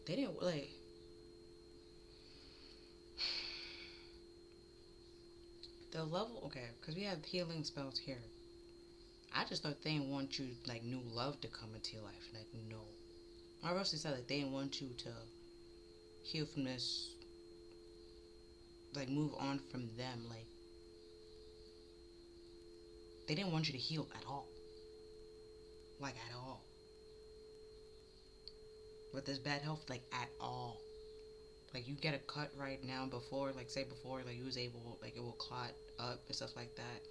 They didn't like. The level, okay, because we have healing spells here. I just thought they didn't want you, like, new love to come into your life. Like, no. I also said, like, they didn't want you to heal from this, like, move on from them. Like, they didn't want you to heal at all. Like, at all. With this bad health, like, at all. Like, you get a cut right now before, like, say before, like, you was able, like, it will clot up and stuff like that.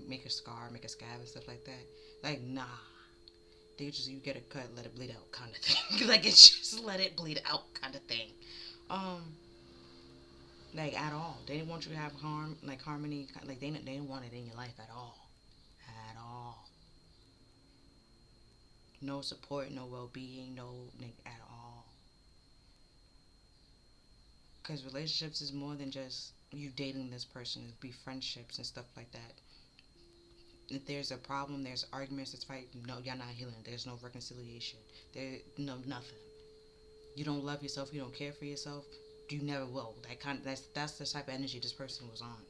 Make a scar, make a scab and stuff like that. Like, nah. They just, you get a cut, let it bleed out kind of thing. Like, it's just let it bleed out kind of thing. Like, at all. They didn't want you to have harmony. Like, they didn't want it in your life at all. At all. No support, no well-being, no, like, at all. Because relationships is more than just you dating this person. It'd be friendships and stuff like that. If there's a problem, there's arguments, it's fight. No, you're not healing. There's no reconciliation. Nothing. You don't love yourself. You don't care for yourself. You never will. That's the type of energy this person was on.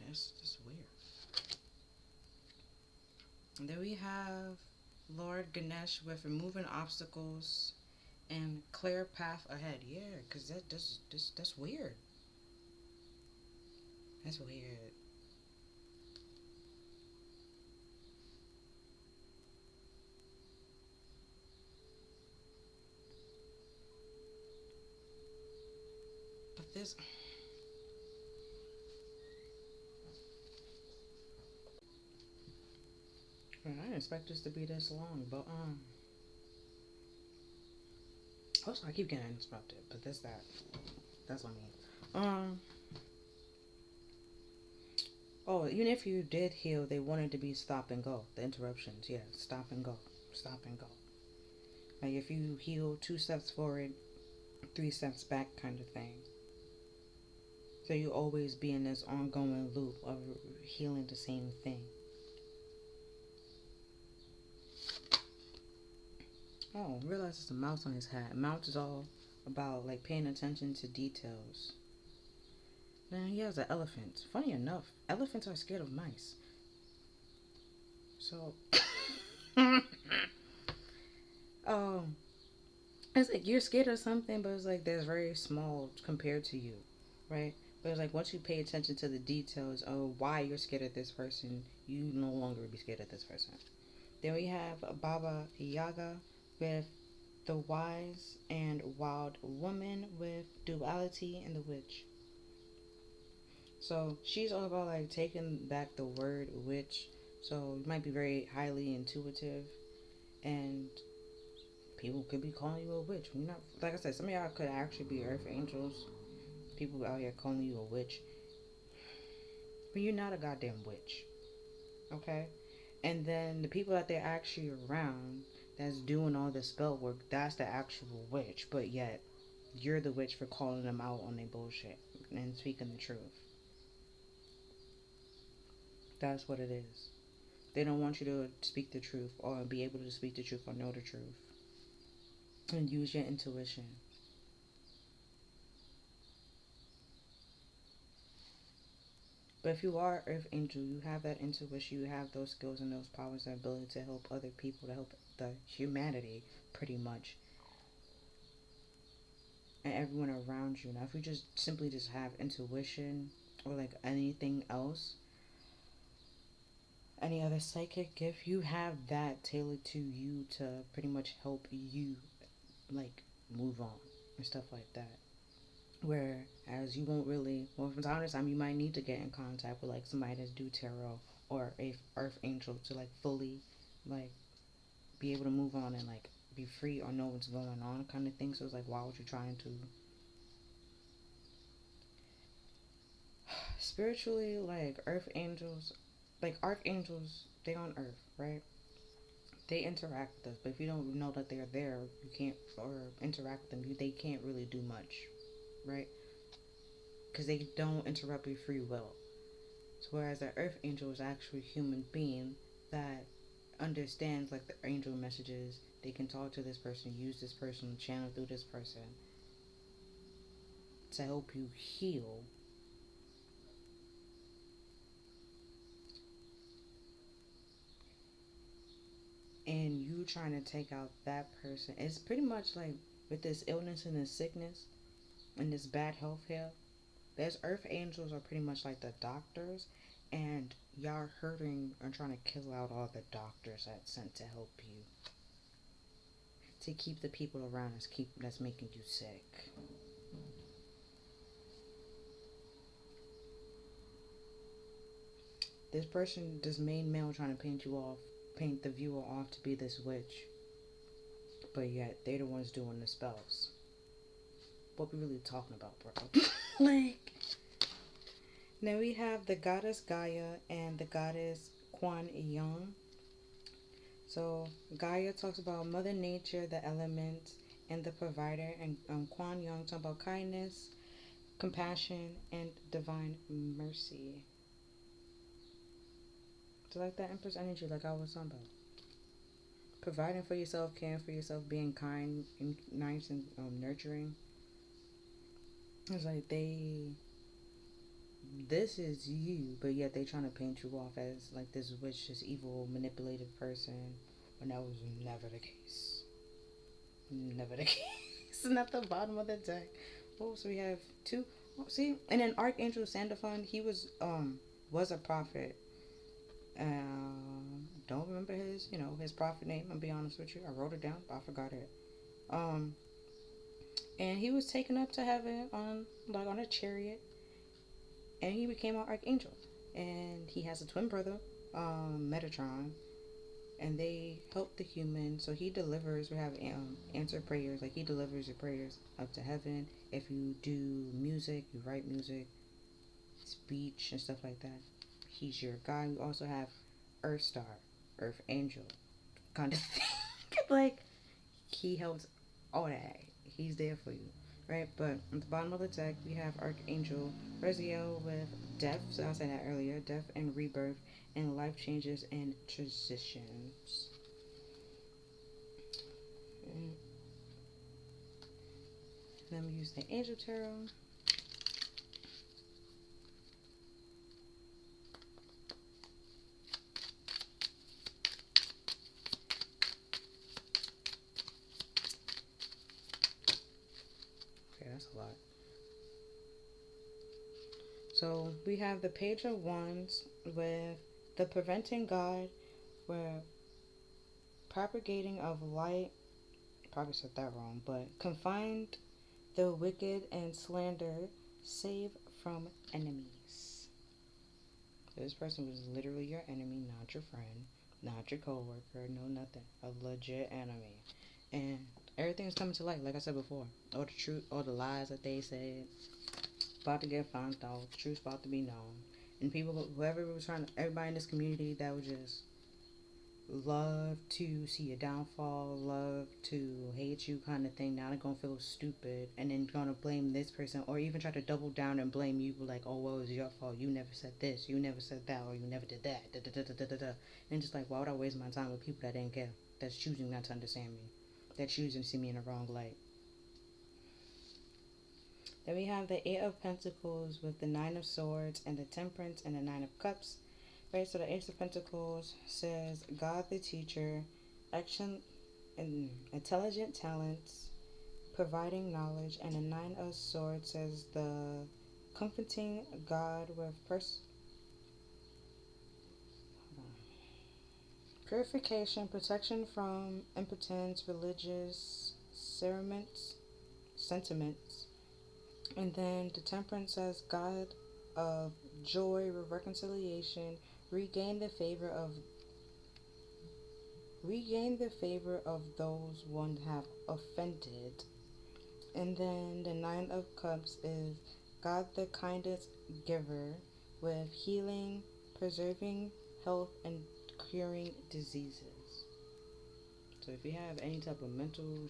That's weird. And then we have Lord Ganesh with removing obstacles and clear path ahead. Yeah, because that's weird. That's weird. But this, I didn't expect this to be this long, but also I keep getting interrupted, but that's what I mean. Oh, even if you did heal, they wanted to be stop and go. The interruptions, yeah, stop and go, stop and go. Like if you heal 2 steps forward, 3 steps back, kind of thing. So you always be in this ongoing loop of healing the same thing. Oh, I realize there's a mouse on his hat. Mouse is all about like paying attention to details. Then he has an elephant. Funny enough, elephants are scared of mice. So, um, it's like you're scared of something, but it's like there's very small compared to you, right? But it's like once you pay attention to the details of why you're scared of this person, you no longer be scared of this person. Then we have Baba Yaga with the wise and wild woman with duality and the witch. So she's all about like taking back the word witch. So you might be very highly intuitive, and people could be calling you a witch. You're not, like I said, some of y'all could actually be earth angels. People out here calling you a witch, but you're not a goddamn witch, okay? And then the people that they're actually around that's doing all the spell work, that's the actual witch. But yet, you're the witch for calling them out on their bullshit and speaking the truth. That's what it is. They don't want you to speak the truth or be able to speak the truth or know the truth. And use your intuition. But if you are Earth Angel, you have that intuition, you have those skills and those powers and ability to help other people, to help the humanity, pretty much. And everyone around you. Now, if you just simply just have intuition or like anything else, any other psychic gift, you have that tailored to you to pretty much help you like move on and stuff like that. Whereas you won't really, well, from time to time, you might need to get in contact with like somebody that's do tarot or a earth angel to like fully like be able to move on and like be free or know what's going on, kind of thing. So it's like, why would you trying to spiritually, like earth angels, like archangels, they on earth, right? They interact with us, but if you don't know that they're there, you can't, or interact with them, they can't really do much, right? Because they don't interrupt your free will. So whereas the earth angel is actually a human being that understands like the angel messages, they can talk to this person, use this person, channel through this person to help you heal. And you trying to take out that person, it's pretty much like with this illness and this sickness and this bad health here, there's earth angels are pretty much like the doctors, and y'all are hurting and trying to kill out all the doctors that's sent to help you, to keep the people around us that's making you sick. This person, this main male, trying to paint the viewer off to be this witch, but yet they're the ones doing the spells. What we really talking about, bro? Like, now we have the goddess Gaia and the goddess Kuan Yin. So Gaia talks about Mother Nature, the elements, and the provider, and Kuan Yin talks about kindness, compassion, and divine mercy. So like that Empress energy, like I was talking about, providing for yourself, caring for yourself, being kind and nice and nurturing. It's like this is you, but yet they trying to paint you off as like this witch, this evil, manipulative person, when that was never the case. Never the case. And at the bottom of the deck, oh, so we have two. Oh, see, and then Archangel Sandalphon, he was a prophet. Don't remember his prophet name. I'll be honest with you. I wrote it down, but I forgot it. Um, and he was taken up to heaven on a chariot, and he became an archangel. And he has a twin brother, Metatron, and they help the human. So he delivers. We have answer prayers. Like he delivers your prayers up to heaven. If you do music, you write music, speech, and stuff like that. He's your guide. We also have Earth Star, Earth Angel, kind of thing. Like he helps all that. He's there for you, right? But at the bottom of the deck, we have Archangel Raziel with death. So I said that earlier, death and rebirth, and life changes and transitions. And let me use the Angel Tarot. Okay, that's a lot. So we have the Page of Wands with the Preventing God, where propagating of light, probably said that wrong, but confined the wicked and slander, save from enemies. So this person was literally your enemy, not your friend, not your co-worker, no nothing. A legit enemy. And everything's coming to light, like I said before. All the truth, all the lies that they said, about to get found out, the truth's about to be known. And people, whoever was trying to, everybody in this community that would just love to see your downfall, love to hate you kind of thing, now they're gonna feel stupid and then gonna blame this person, or even try to double down and blame you, like, oh, well, it was your fault, you never said this, you never said that, or you never did that, da da da da da da. And just like, why would I waste my time with people that didn't care, that's choosing not to understand me, that choosing to see me in the wrong light? Then we have the Eight of Pentacles with the Nine of Swords and the Temperance and the Nine of Cups. Right, so the Ace of Pentacles says God the teacher, action and intelligent talents, providing knowledge, and the Nine of Swords says the comforting God with purification, protection from impotence, religious sentiments. And then the Temperance says God of joy, reconciliation, regain the favor of those one have offended. And then the Nine of Cups is God the kindest giver, with healing, preserving health, and curing diseases. So if you have any type of mental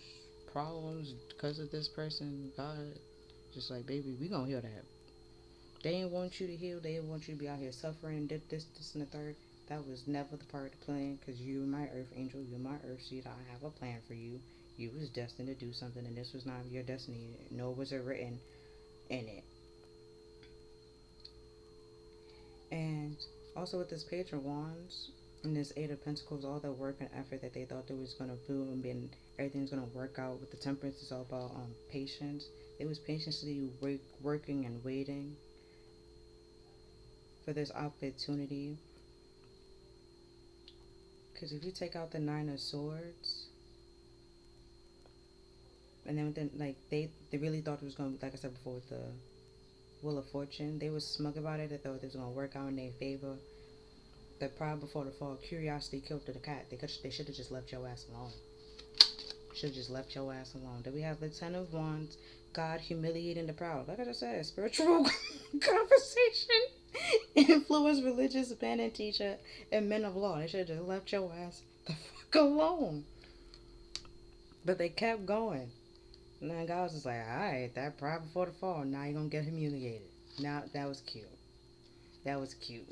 problems because of this person, God just like, baby, we gonna heal that. They didn't want you to heal. They didn't want you to be out here suffering, did this, and the third. That was never the part of the plan, because you're my earth angel, you're my earth seed. I have a plan for you. You was destined to do something, and this was not your destiny, nor was it written in it. And also with this Page of Wands and this Eight of Pentacles, all the work and effort that they thought they was going to do and everything's going to work out. With the Temperance, it's all about patience. They was patiently working and waiting for this opportunity. Because if you take out the Nine of Swords, and then like they really thought it was going to, like I said before, with the Wheel of Fortune, they was smug about it. They thought it was going to work out in their favor. The pride before the fall, curiosity killed the cat. They should have just left your ass alone. Should have just left your ass alone. Then we have the Ten of Wands, God humiliating the proud. Like I just said, spiritual conversation influence religious man and teacher and men of law. They should have just left your ass the fuck alone. But they kept going. And then God was just like, alright, that pride before the fall, now you're gonna get humiliated. Now that was cute. That was cute.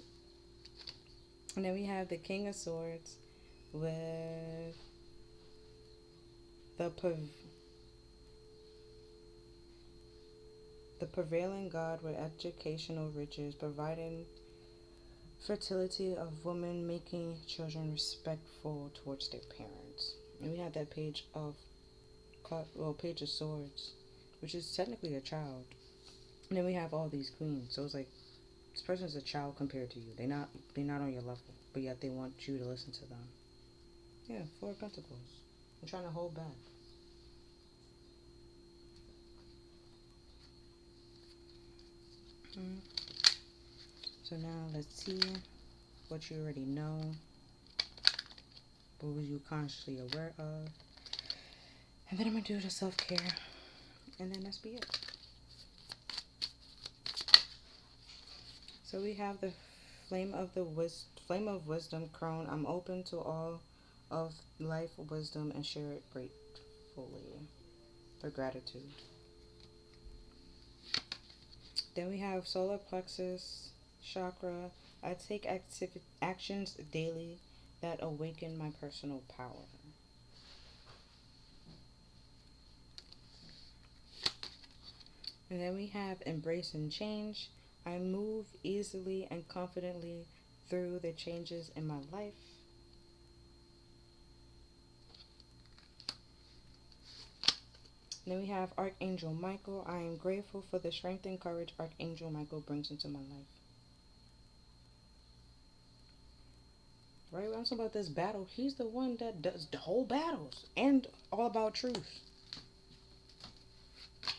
And then we have the King of Swords with the prevailing God with educational riches, providing fertility of women, making children respectful towards their parents. And we have that Page of Swords, which is technically a child. And then we have all these queens. So it's like, this person's a child compared to you. They're not on your level, but yet they want you to listen to them. Yeah, Four of Pentacles. I'm trying to hold back. So now let's see what you already know. What was you consciously aware of? And then I'm going to do the self-care. And then that's be it. So we have the flame of wisdom crown. I'm open to all of life wisdom and share it gratefully. For gratitude. Then we have solar plexus chakra. I take actions daily that awaken my personal power. And then we have embrace and change. I move easily and confidently through the changes in my life. And then we have Archangel Michael. I am grateful for the strength and courage Archangel Michael brings into my life. Right? When I'm talking about this battle, he's the one that does the whole battles and all about truth.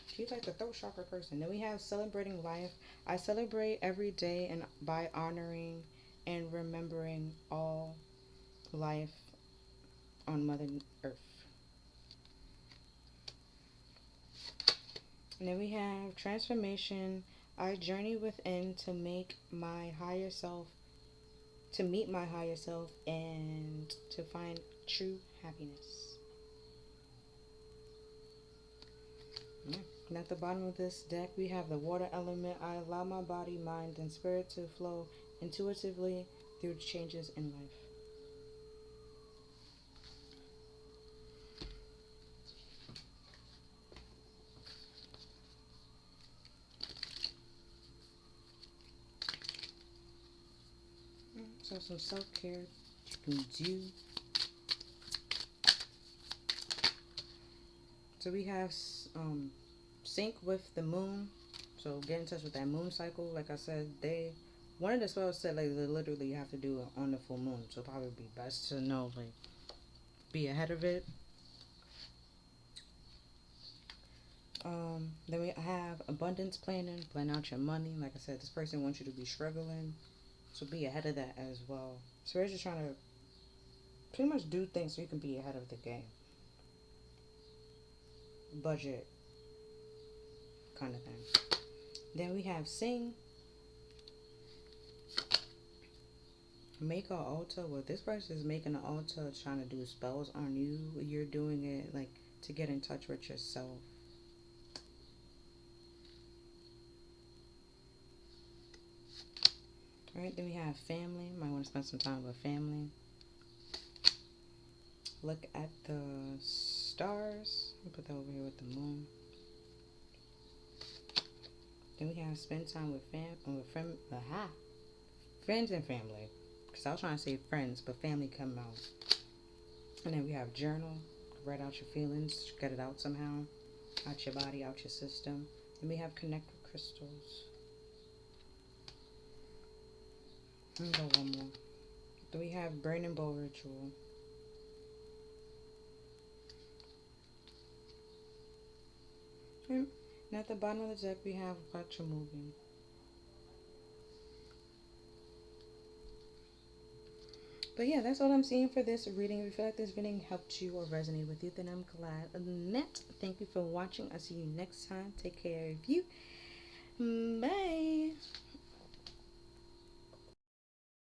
He's like the throat chakra person. Then we have celebrating life. I celebrate every day and by honoring and remembering all life on Mother Earth. And then we have transformation. I journey within to make my higher self, to meet my higher self, and to find true happiness. Yeah. And at the bottom of this deck, we have the water element. I allow my body, mind, and spirit to flow intuitively through changes in life. So some self-care you can do. So we have sync with the moon. So get in touch with that moon cycle. Like I said, one of the spells said like literally you have to do it on the full moon. So probably be best to know, like, be ahead of it. Then we have abundance planning. Plan out your money. Like I said, this person wants you to be struggling. So be ahead of that as well. So we're just trying to pretty much do things so you can be ahead of the game. Budget kind of thing. Then we have sing. Make an altar. Well, this person is making an altar trying to do spells on you. You're doing it like to get in touch with yourself. Alright, then we have family. Might want to spend some time with family. Look at the stars. I'll put that over here with the moon. Then we have spend time with friends and family. Because I was trying to say friends, but family come out. And then we have journal. Write out your feelings. Get it out somehow. Out your body, out your system. Then we have connect with crystals. Let me go one more. Then we have brain and bowl ritual. And at the bottom of the deck, we have watch a movie. But yeah, that's all I'm seeing for this reading. If you feel like this reading helped you or resonated with you, then I'm glad. Annette, thank you for watching. I'll see you next time. Take care of you. Bye.